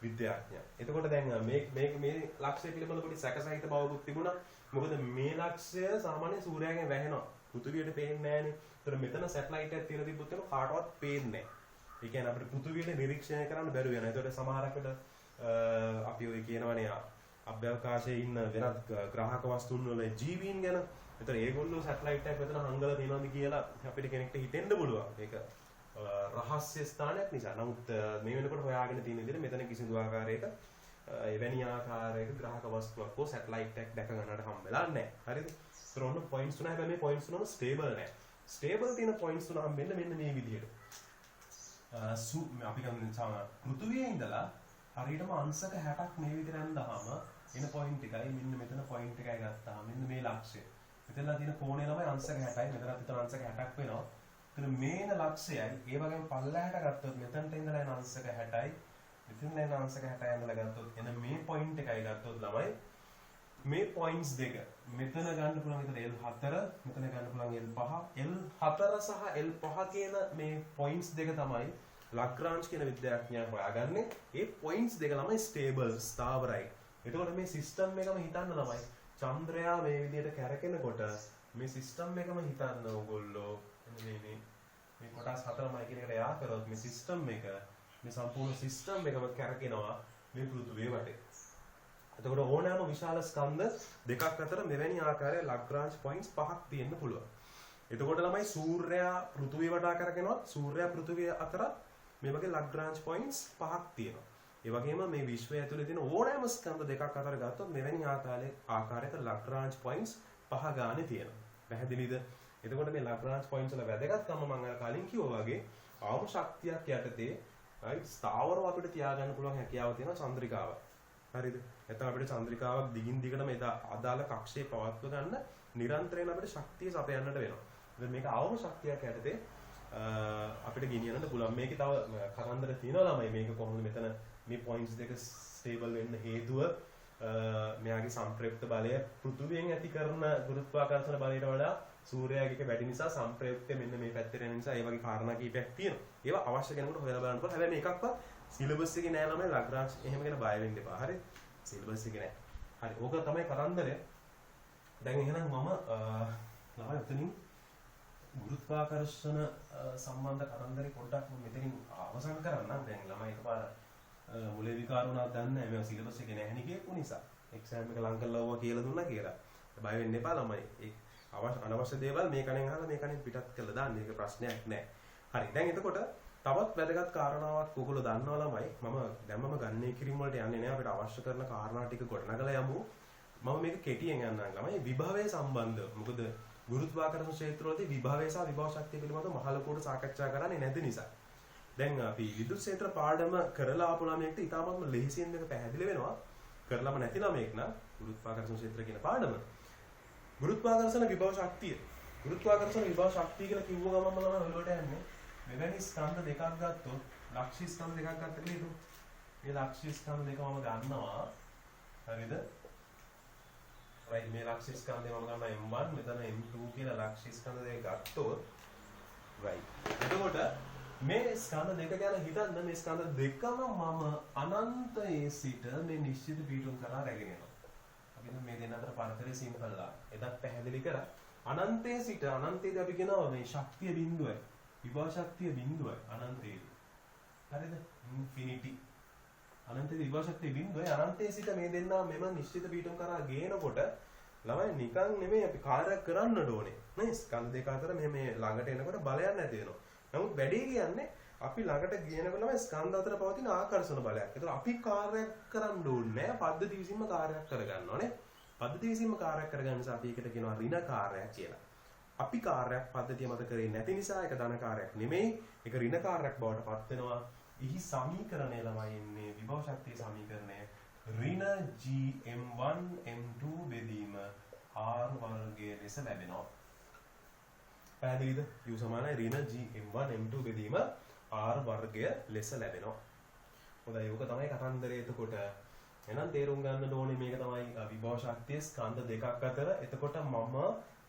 විද්‍යාඥයා. එතකොට දැන් මේ ලක්ෂය පිළිබඳ පොඩි සැකසහිත බවකුත් තිබුණා. මොකද මේ ලක්ෂය සාමාන්‍ය සූර්යයාගෙන් වැහෙනවා. පෘථිවියට පේන්නේ නැහනේ. ඒතර මෙතන සැටලයිට් එකක් තියලා තිබ්බොත් ඒක කාටවත් පේන්නේ නැහැ. ඒ කියන්නේ අපිට පෘථිවියට නිරීක්ෂණය කරන්න බැරුව යනවා. ඒතකොට සමහරකට අපි ඔය කියනවනේ අභ්‍යවකාශයේ ඉන්න වෙනත් ග්‍රහක වස්තුන් වල ජීවීන් ගැන. ඒතර ඒගොල්ලෝ සැටලයිට් එකක් මෙතන හංගලා තියෙනවද කියලා අපිට කෙනෙක්ට හිතෙන්න පුළුවන්. ඒක රහස්‍ය ස්ථානයක් නිසා. නමුත් මේ වෙනකොට හොයාගෙන තියෙන විදිහට මෙතන කිසිදු ආකාරයක එවැනි ආකාරයක ග්‍රහක වස්තුවක් හෝ සැටලයිට් එකක් දැක ගන්නට හම්බෙලා නැහැ. හරිද? ඒතර ඔන්න පොයින්ට්ස් තුන හැබැයි මේ පොයින්ට්ස් තුනම ස්ටේබල් නැහැ. ස්ටේබල් තියෙන පොයින්ට්ස් තුන හම්බෙන්න මෙන්න මේ විදිහට. අපි ගන්න පෘථුවියේ ඉඳලා හරියටම අංශක 60ක් මේ විදිහට යනදාම එන පොයින්ට් එකයි මෙන්න මෙතන පොයින්ට් එකයි ගත්තාම මෙන්න මේ ලක්ෂ්‍යය. මෙතනලා තියෙන කෝණය තමයි අංශක 60යි. මෙතනත් විතර අංශක 60ක් වෙනවා. එතන මේන ලක්ෂ්‍යයයි ඒ වගේම පල්ලෙහාට ගත්තොත් මෙතනට ඉඳලා එන අංශක 60යි. මෙතන එන අංශක 60යි ඉඳලා ගත්තොත් එන මේ පොයින්ට් එකයි ගත්තොත් ළමයි මේ පොයින්ට්ස් දෙක මෙතන ගන්න පුළුවන් විතර L4 මෙතන ගන්න පුළුවන් L5 L4 සහ L5 කියන මේ පොයින්ට්ස් දෙක තමයි ලග්‍රාන්ජ් කියන විද්‍යාඥයා හොයාගන්නේ. ඒ පොයින්ට්ස් දෙක ළමයි ස්ටේබල් ස්ථාවරයි. එතකොට මේ සිස්ටම් එකම හිතන්න ළමයි චන්ද්‍රයා මේ විදිහට කැරකෙනකොට මේ සිස්ටම් එකම හිතන්න ඕගොල්ලෝ මේ කොටස් හතරමයි කියන එකට යා කරොත් මේ සිස්ටම් එක මේ සම්පූර්ණ සිස්ටම් එකම කැරකෙනවා මේ පෘථුවිය වටේ. එතකොට ඕනෑම විශාල ස්කන්ධ දෙකක් අතර මෙවැනි ආකාරයේ ලග්‍රාන්ජ් පොයින්ට්ස් පහක් තියෙන්න පුළුවන්. එතකොට ළමයි සූර්යයා පෘථුවිය වටා කරකිනවා. සූර්යයා පෘථුවිය අතර මේ වගේ ලග්‍රාන්ජ් පොයින්ට්ස් පහක් තියෙනවා. ඒ වගේම මේ විශ්වය ඇතුලේ තියෙන ඕනෑම ස්කන්ධ දෙකක් අතර ගත්තොත් මෙවැනි ආකාරයක ලග්‍රාන්ජ් පොයින්ට්ස් පහ ගානේ තියෙනවා. පැහැදිලිද? එතකොට මේ ලග්‍රාන්ජ් පොයින්ට්ස් වල වැදගත්කම මම අර කලින් කිව්වා වගේ ආවම ශක්තියක් යටතේ right ස්ථාවරව අපිට තියාගන්න පුළුවන් හැකියාව තියෙන චන්ද්‍රිකාව. හරිද? එතන අපිට චන්ද්‍රිකාවක් දිගින් දිගටම අදාළ කක්ෂයේ පවත්ව ගන්න නිරන්තරයෙන් අපිට ශක්තිය සපයන්නට වෙනවා. ඉතින් මේක ආවම ශක්තියක් යටතේ අපිට ගෙනියන්නට පුළුවන්. මේකේ තව කතන්දර තියෙනවා ළමයි. මේක කොහොමද මෙතන මේ පොයින්ට්ස් දෙක ස්ටේබල් වෙන්න හේතුව මෙයාගේ සම්ප්‍රයුක්ත බලය පෘථුවියෙන් ඇති කරන ගුරුත්වාකර්ෂණ බලයට වඩා සූර්යයාගේ වැඩි නිසා සම්ප්‍රයුක්තය මෙන්න මේ පැත්තට යන නිසා ඒ වගේ කාරණා කීපයක් තියෙනවා. ඒවා අවශ්‍ය කෙනෙකුට හොයලා බලන්න පුළුවන්. හැබැයි මේකක්වත් සිලබස් එකේ නෑ ළමයි ලග්‍රාන්ජ් එහෙම ගැන බය වෙන්න එපා. හරි? සිලබස් එකේ නෑ. හරි. ඕක තමයි කතන්දරය. දැන් එහෙනම් මම ළමයි උතනින් ගුරුත්වාකර්ෂණ සම්බන්ධ කතන්දරේ පොඩ්ඩක් මෙතනින් අවසන් කරන්නම්. දැන් ළමයි එකපාර මුලේ විකාර වුණාද දන්නේ නැහැ. මේවා සිලබස් එකේ නැහැ නේ කියපු නිසා. එක්සෑම් එක ලං කරලා ඕවා කියලා දුන්නා කියලා. බය වෙන්න එපා ළමයි. ඒ අනවශ්‍ය දේවල් මේ කණෙන් අහලා මේ කණෙන් පිටත් කරලා දාන්න. ඒක ප්‍රශ්නයක් නෑ. හරි. දැන් එතකොට තවත් වැදගත් කාරණාවක් ඔයගොල්ලෝ දන්නවා ළමයි. මම දැම්මම ගන්නේ කිරීම වලට යන්නේ නෑ. අපිට අවශ්‍ය කරන කාරණා ටික ගොඩනගලා යමු. මම මේක කෙටියෙන් යන්නම් ළමයි. විභවය සම්බන්ධ. මොකද ගුරුත්වාකර්ෂණ ක්ෂේත්‍රවලදී විභවය සහ විභව ශක්තිය පිළිබඳව මහලකුවට සාකච්ඡා කරන්නේ නැති නිසා. දැන් අපි විද්‍යුත් ක්ෂේත්‍ර පාඩම කරලා ආපු ළමයෙක්ට ඉතාමත්ම ලෙහෙසියෙන් මේක පැහැදිලි වෙනවා. කරලම නැති ළමයෙක් නම් ගුරුත්වාකර්ෂණ ක්ෂේත්‍ර කියන පාඩම. ගුරුත්වාකර්ෂණ විභව ශක්තිය. ගුරුත්වාකර්ෂණ විභව ශක්තිය කියලා කිව්ව ගමන්ම ළමයි ඔලුවට යන්නේ. මෙවැනි ස්කන්ධ දෙකක් ගත්තොත්, ලක්ෂ්‍ය ස්කන්ධ දෙකක් ගත්ත කියලා හිතමු. මේ ලක්ෂ්‍ය ස්කන්ධ දෙක මම ගන්නවා. හරිද? right මේ ලක්ෂ්‍ය ස්කන්ධය මම ගන්නවා M1 මෙතන M2 කියලා ලක්ෂ්‍ය ස්කන්ධ දෙක ගත්තොත් right. එතකොට මේ ස්කන්ධ දෙක ගැන හිතන්න මේ ස්කන්ධ දෙකම මම අනන්තයේ සිට මේ නිශ්චිත පීඨුම් කරලා රැගෙන යනවා. අපි මේ දෙන්න අතර පරතරය සිම්පල්ලා. එදත් පැහැදිලි කරා. අනන්තයේ සිට අනන්තයේදී අපි කියනවා මේ ශක්තිය බිඳුවයි. විභව ශක්තිය බිඳුවයි අනන්තයේදී. හරිද? ඉන්ෆිනිටි. අනන්තයේදී විභව ශක්තිය බිඳුවයි අනන්තයේ සිට මේ දෙන්නා මෙම නිශ්චිත පීඨුම් කරලා ගේනකොට ළමයි නිකන් නෙමෙයි අපි කාර්යයක් කරන්නට ඕනේ. නේ? ස්කන්ධ දෙක අතර මේ ළඟට එනකොට බලයක් නැති වෙනවා. නමුත් වැඩි කියන්නේ අපි ළඟට ගියනකොට තමයි ස්කන්ධ අතර පවතින ආකර්ෂණ බලයක්. ඒතකොට අපි කාර්යයක් කරන්න ඕනේ නැහැ. පද්ධති විසින්ම කාර්යයක් කරගන්න ඕනේ. පද්ධති විසින්ම කාර්යයක් කරගන්න නිසා අපි ඒකට කියනවා ඍණ කාර්යයක් කියලා. අපි කාර්යයක් පද්ධතිය මත කරේ නැති නිසා ඒක ධන කාර්යයක් නෙමෙයි. ඒක ඍණ කාර්යයක් බවට පත් වෙනවා. එහි සමීකරණය ළමයි ඉන්නේ විභව ශක්තිය සමීකරණය ඍණ Gm1 m2 බෙදීම r වර්ගය ලෙස ලැබෙනවා. පැහැදිලිද? u සමානයි ඍණ Gm1 m2 බෙදීම r වර්ගය ලෙස ලැබෙනවා. හොඳයි ඕක තමයි කතන්දරේ. එතකොට එහෙනම් තේරුම් ගන්න ඕනේ මේක තමයි විභව ශක්තිය ස්කන්ධ දෙකක් අතර. එතකොට මම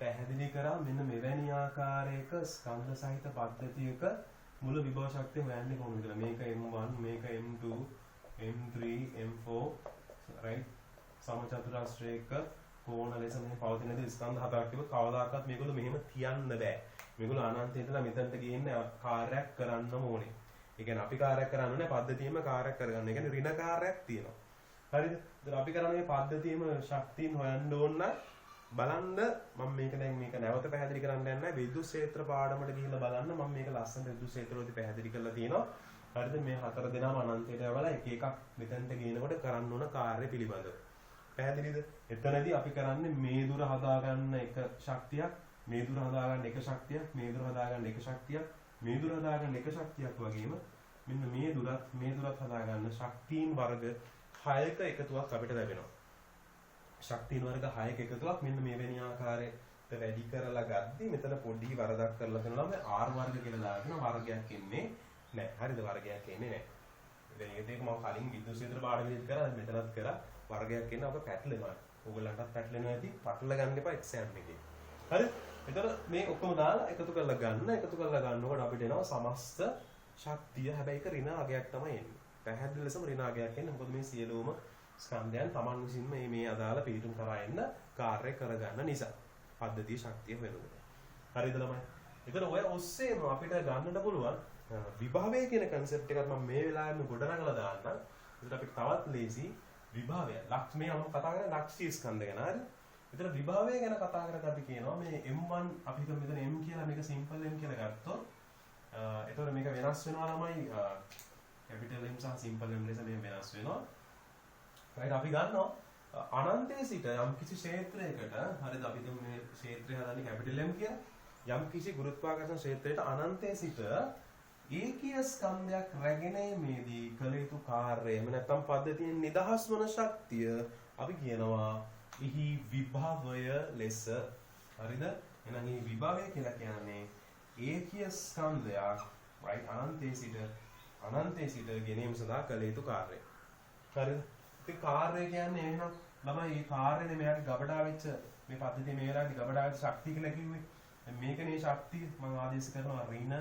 පැහැදිලි කරා මෙන්න මෙවැනි ආකාරයක ස්කන්ධ සහිත පද්ධතියක මුල විභව ශක්තිය හොයන්නේ කොහොමද කියලා. මේක m1 මේක m2 m3 m4 right සමචතුරාශ්‍රයක කෝණ ලෙස මේ පවතින ස්කන්ධ හතරක් තිබුත් කවදාකවත් මේගොල්ලෝ මෙහෙම තියන්න බෑ. මේගොල්ලෝ අනන්තයට ඉඳලා මෙතනට ගිහින් කාර්යයක් කරන්න ඕනේ. ඒ කියන්නේ අපි කාර්යයක් කරන්න ඕනේ පද්ධතියෙම කාර්යයක් කරගන්න. ඒ කියන්නේ ඍණ කාර්යයක් තියෙනවා. හරිද? ඒතර අපි කරන්නේ මේ පද්ධතියෙම ශක්තියින් හොයන්න ඕන නම් බලන්න මම මේක දැන් මේක නැවත පැහැදිලි කරන්න යන්නේ නැහැ. විද්‍යුත් ක්ෂේත්‍ර පාඩමට ගිහිල්ලා බලන්න මම මේක ලස්සන විද්‍යුත් ක්ෂේත්‍රවලදී පැහැදිලි කරලා තියෙනවා. හරිද? මේ හතර දෙනාම අනන්තයට යවලා එක එකක් මෙතනට ගේනකොට කරන්න ඕන කාර්ය පිළිබඳව. පැහැදිලිද? එතනදී අපි කරන්නේ මේ දුර හදාගන්න එක ශක්තියක්, මේ දුර හදාගන්න එක ශක්තියක්, මේ දුර හදාගන්න එක ශක්තියක්, මේ දුර හදාගන්න එක ශක්තියක් වගේම මෙන්න මේ දුරත් හදාගන්න ශක්තියින් වර්ග 6ක එකතුවක් අපිට ලැබෙනවා. ශක්තියින් වර්ග 6ක එකතුවක් මෙන්න මේ වෙනි ආකාරයට වැඩි කරලා ගද්දි මෙතන පොඩි වරදක් කරලා තියෙනවා. මේ R වර්ග කියලා දාගෙන වර්ගයක් එන්නේ නැහැ. හරිද? වර්ගයක් එන්නේ නැහැ. දැන් ඒක මම කලින් විද්‍යුත් ක්ෂේත්‍ර පාඩමෙත් කරා මෙතනත් කරා වර්ගයක් එන්න අප පැටලෙනවා. ඕගොල්ලන්ටත් පැටලෙනවා ඇති. පටල ගන්න එපා එක්සෑම් එකේ. හරි? එතකොට මේ ඔක්කොම දාලා එකතු කරලා ගන්නකොට අපිට එනවා සමස්ත ශක්තිය. හැබැයි ඒක ඍණ අගයක් තමයි එන්නේ. පැහැදිලි ලෙසම ඍණ අගයක් එන්නේ. මොකද මේ සියලුම ස්කන්ධයන් Taman විසින්ම මේ අදාළ පිළිතුරු කරා එන්න කාර්ය කරගන්න නිසා. පද්ධතිය ශක්තිය වෙනවා. හරිද ළමයි? එතන ඔය ඔස්සේම අපිට ගන්නට පුළුවන් විභවය කියන concept එකත් මම මේ වෙලාවෙම ගොඩනගලා දාන්නම්. ඒකට අපිට තවත් ලේසි විභවය. මේ මම කතා කරන්නේ ලක්ෂ්‍ය ස්කන්ධ ගැන. හරි? එතන විභවය ගැන කතා කරද්දී අපි කියනවා මේ M1 අපි හිතමු මෙතන M කියලා මේක simple M කියලා ගත්තොත් එතකොට මේක වෙනස් වෙනවා ළමයි capital M සහ simple M ලෙස මේ වෙනස් වෙනවා. right අපි ගන්නවා අනන්තයේ සිට යම් කිසි ක්ෂේත්‍රයකට හරිද අපි හිතමු මේ ක්ෂේත්‍රය හදන්නේ capital M කියලා. යම් කිසි ගුරුත්වාකර්ෂණ ක්ෂේත්‍රයකට අනන්තයේ සිට ඒකීය ස්කන්ධයක් රැගෙනීමේදී කළ යුතු කාර්යය එහෙම නැත්නම් පද්ධතියෙන් නිදහස් වන ශක්තිය අපි කියනවා එහි විභවය ලෙස. හරිද? එහෙනම් මේ විභවය කියලා කියන්නේ ඒකීය ස්කන්ධයක් right අනන්තයේ සිට ගෙනීම සඳහා කළ යුතු කාර්යය. හරිද? ඉතින් කාර්යය කියන්නේ එහෙනම් ළමයි මේ කාර්යනේ මෙයාට ගබඩා වෙච්ච මේ පද්ධතිය මේ වෙලාවේ ගබඩා වෙච්ච ශක්තිය කියලා කිව්වේ. මේකනේ ශක්තිය මම ආදේශ කරනවා ඍණ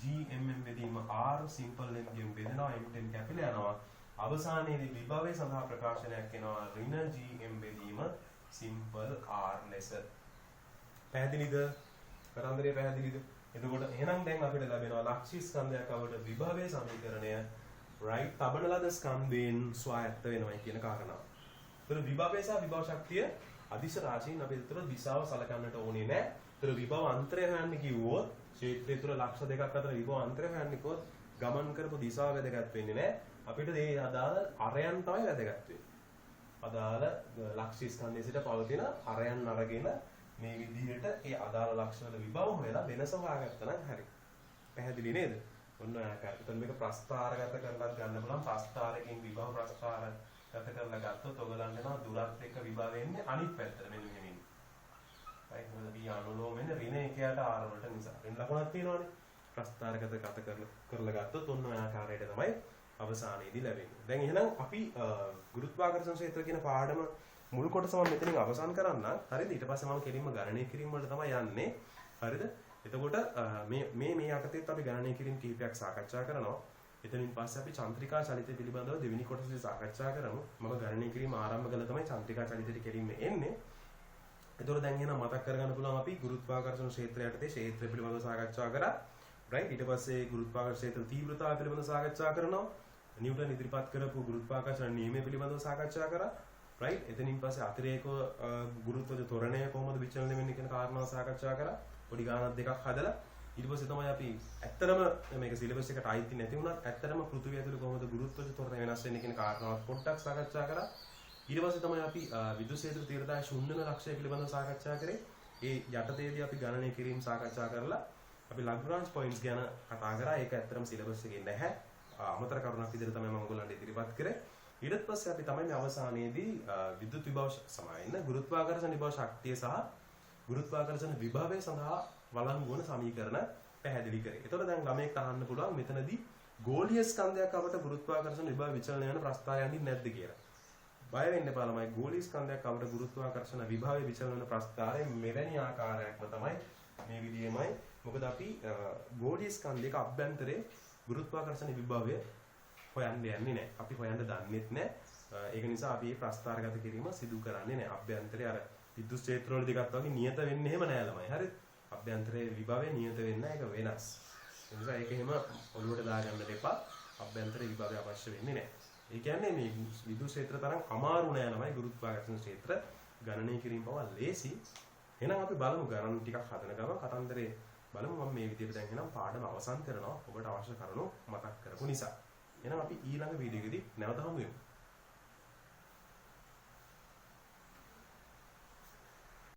GMM බෙදීම R simple M ගෙන් බෙදෙනවා M10 කැපිලා යනවා. අවසානයේදී විභවය සඳහා ප්‍රකාශනයක් එනවා ඍණ GM බෙදීම simple R ලෙස. පැහැදිලිද? කරන්දරේ පැහැදිලිද? එතකොට එහෙනම් දැන් අපිට ලැබෙනවා ලක්ෂ්‍ය ස්කන්ධයක් අවුලට විභවයේ සමීකරණය right තබන ලද ස්කන්ධයෙන් ස්වායත්ත වෙනවා කියන කාරණාව. ඒතර විභවය සහ විභව ශක්තිය අදිශ රාශීන් අපි ඒතර දිශාව සලකන්නට ඕනේ නැහැ. ඒතර විභව අන්තරය හොයන්න කිව්වොත් ක්ෂේත්‍රය තුළ ලක්ෂ දෙකක් අතර විභව අන්තරය හොයන්න කිව්වොත් ගමන් කරපු දිශාව වැදගත් වෙන්නේ නැහැ. අපිට මේ අදාළ අරයන් තමයි වැදගත් වෙන්නේ. අදාළ ලක්ෂ්‍ය ස්කන්ධයේ සිට පවතින අරයන් අරගෙන මේ විදිහට ඒ අදාළ ලක්ෂ වල විභව හොයලා වෙනස හොයාගත්තා නම් හරි. පැහැදිලි නේද? ඔන්න ආකාරයට මේක ප්‍රස්ථාරගත කරලා ගන්න පුළුවන්. ප්‍රස්ථාරයෙන් විභව ප්‍රස්ථාරගත කරලා ගත්තොත් ඔයගලන්ට යනවා දුරත් එක්ක විභව වෙන්නේ අනිත් පැත්තට මෙන්න මෙහෙම. right මොකද මේ අනුලෝම වෙන්නේ ඍණ එකයට ආර වලට නිසා. ඍණ ලකුණක් තියෙනවානේ. ප්‍රස්ථාරගත කරලා ගත්තොත් ඔන්න ආකාරයට තමයි අවසානයේදී ලැබෙන්නේ. දැන් එහෙනම් අපි ගුරුත්වාකර්ෂණ ක්ෂේත්‍ර කියන පාඩම මුල් කොටස මම මෙතනින් අවසන් කරන්න. හරිද? ඊට පස්සේ මම කෙලින්ම ගණනය කිරීම වලට තමයි යන්නේ. හරිද? එතකොට මේ යටතේත් අපි ගණනය කිරීම කිහිපයක් සාකච්ඡා කරනවා. එතනින් පස්සේ අපි චන්ත්‍රිකා චලිතය පිළිබඳව දෙවෙනි කොටසේ සාකච්ඡා කරමු. මම ගණනය කිරීම ආරම්භ කළා තමයි චන්ත්‍රිකා චලිතයට කෙලින්ම එන්නේ. එතකොට දැන් එහෙනම් මතක් කරගන්න පුළුවන් අපි ගුරුත්වාකර්ෂණ ක්ෂේත්‍රය යටතේ ක්ෂේත්‍රය පිළිබඳව සාකච්ඡා කරා. right ඊට පස්සේ ගුරුත්වාකර්ෂණ ක්ෂේත්‍ර තීව්‍රතාවය පිළිබඳව සාකච්ඡා කරනවා. නිව්ටන් ඉදිරිපත් කරපු ගුරුත්වාකර්ෂණ නියමය පිළිබඳව සාකච්ඡා කරා. right එතනින් පස්සේ අතිරේකව ගුරුත්වජ ත්වරණය කොහොමද විචලනය වෙන්නේ කියන කාරණාව සාකච්ඡා කරා. පොඩි ගානක් දෙකක් හදලා ඊට පස්සේ තමයි අපි ඇත්තටම මේක සිලබස් එකට අයිති නැති වුණත් ඇත්තටම පෘථිවිය ඇතුළේ කොහොමද ගුරුත්වජ ත්වරණය වෙනස් වෙන්නේ කියන කාරණාවත් පොඩ්ඩක් සාකච්ඡා කරා. ඊට පස්සේ තමයි අපි විද්‍යුත් ක්ෂේත්‍ර තීව්‍රතාවය ශුන්‍යම ලක්ෂය පිළිබඳව සාකච්ඡා කරේ. ඒ යටතේදී අපි ගණනය කිරීම සාකච්ඡා කරලා අපි ලැග්‍රාන්ජ් පොයින්ට්ස් ගැන කතා කරා. ඒක ඇත්තටම සිලබස් එකේ නැහැ. අමතර කරුණක් විදිහට තමයි මම ඔයගොල්ලන්ට ඉදිරිපත් කරේ. ඊට පස්සේ අපි තමයි මේ අවසානයේදී විද්‍යුත් විභව සමායන ගුරුත්වාකර්ෂණ විභව ශක්තිය සහ ගුරුත්වාකර්ෂණ විභවය සඳහා වළංගු වන සමීකරණ පැහැදිලි කරේ. ඒතකොට දැන් ළමයෙක්ට අහන්න පුළුවන් මෙතනදී ගෝලීය ස්කන්ධයක් අපට ගුරුත්වාකර්ෂණ විභව විචලනය යන ප්‍රස්ථාරය යන්නේ නැද්ද කියලා. බය වෙන්න එපා ළමයි. ගෝලීය ස්කන්ධයක් අපට ගුරුත්වාකර්ෂණ විභවය විචලන වන ප්‍රස්ථාරය මෙවැනි ආකාරයක්ම තමයි මේ විදිහමයි. මොකද අපි ගෝලීය ස්කන්ධයක අභ්‍යන්තරයේ ගුරුත්වාකර්ෂණ විභවය හොයන්න යන්නේ නැහැ. අපි හොයන්න දන්නෙත් නැහැ. ඒක නිසා අපි මේ ප්‍රස්ථාරගත කිරීම සිදු කරන්නේ නැහැ. අභ්‍යන්තරයේ අර විද්‍යුත් ක්ෂේත්‍ර වලදී ගත්තා වගේ නියත වෙන්නේ එහෙම නැහැ ළමයි. හරිද? අභ්‍යන්තරයේ විභවය නියත වෙන්නේ නැහැ. ඒක වෙනස්. ඒ නිසා ඒක එහෙම ඔළුවට දාගන්න දෙපා. අභ්‍යන්තරයේ විභවය අවශ්‍ය වෙන්නේ නැහැ. ඒ කියන්නේ මේ විද්‍යුත් ක්ෂේත්‍ර තරම් අමාරු නෑ ළමයි ගුරුත්වාකර්ෂණ ක්ෂේත්‍ර. ගණනය කිරීම පවා ලේසි. එහෙනම් අපි බලමු ගණන් ටිකක් හදන ගමන් කතන්දරේ බලමු මම මේ විදිහට දැන් එහෙනම් පාඩම අවසන් කරනවා ඔබට අවශ්‍ය කරුණු මතක් කරපු නිසා. එහෙනම් අපි ඊළඟ වීඩියෝ එකේදී නැවත හමු වෙමු.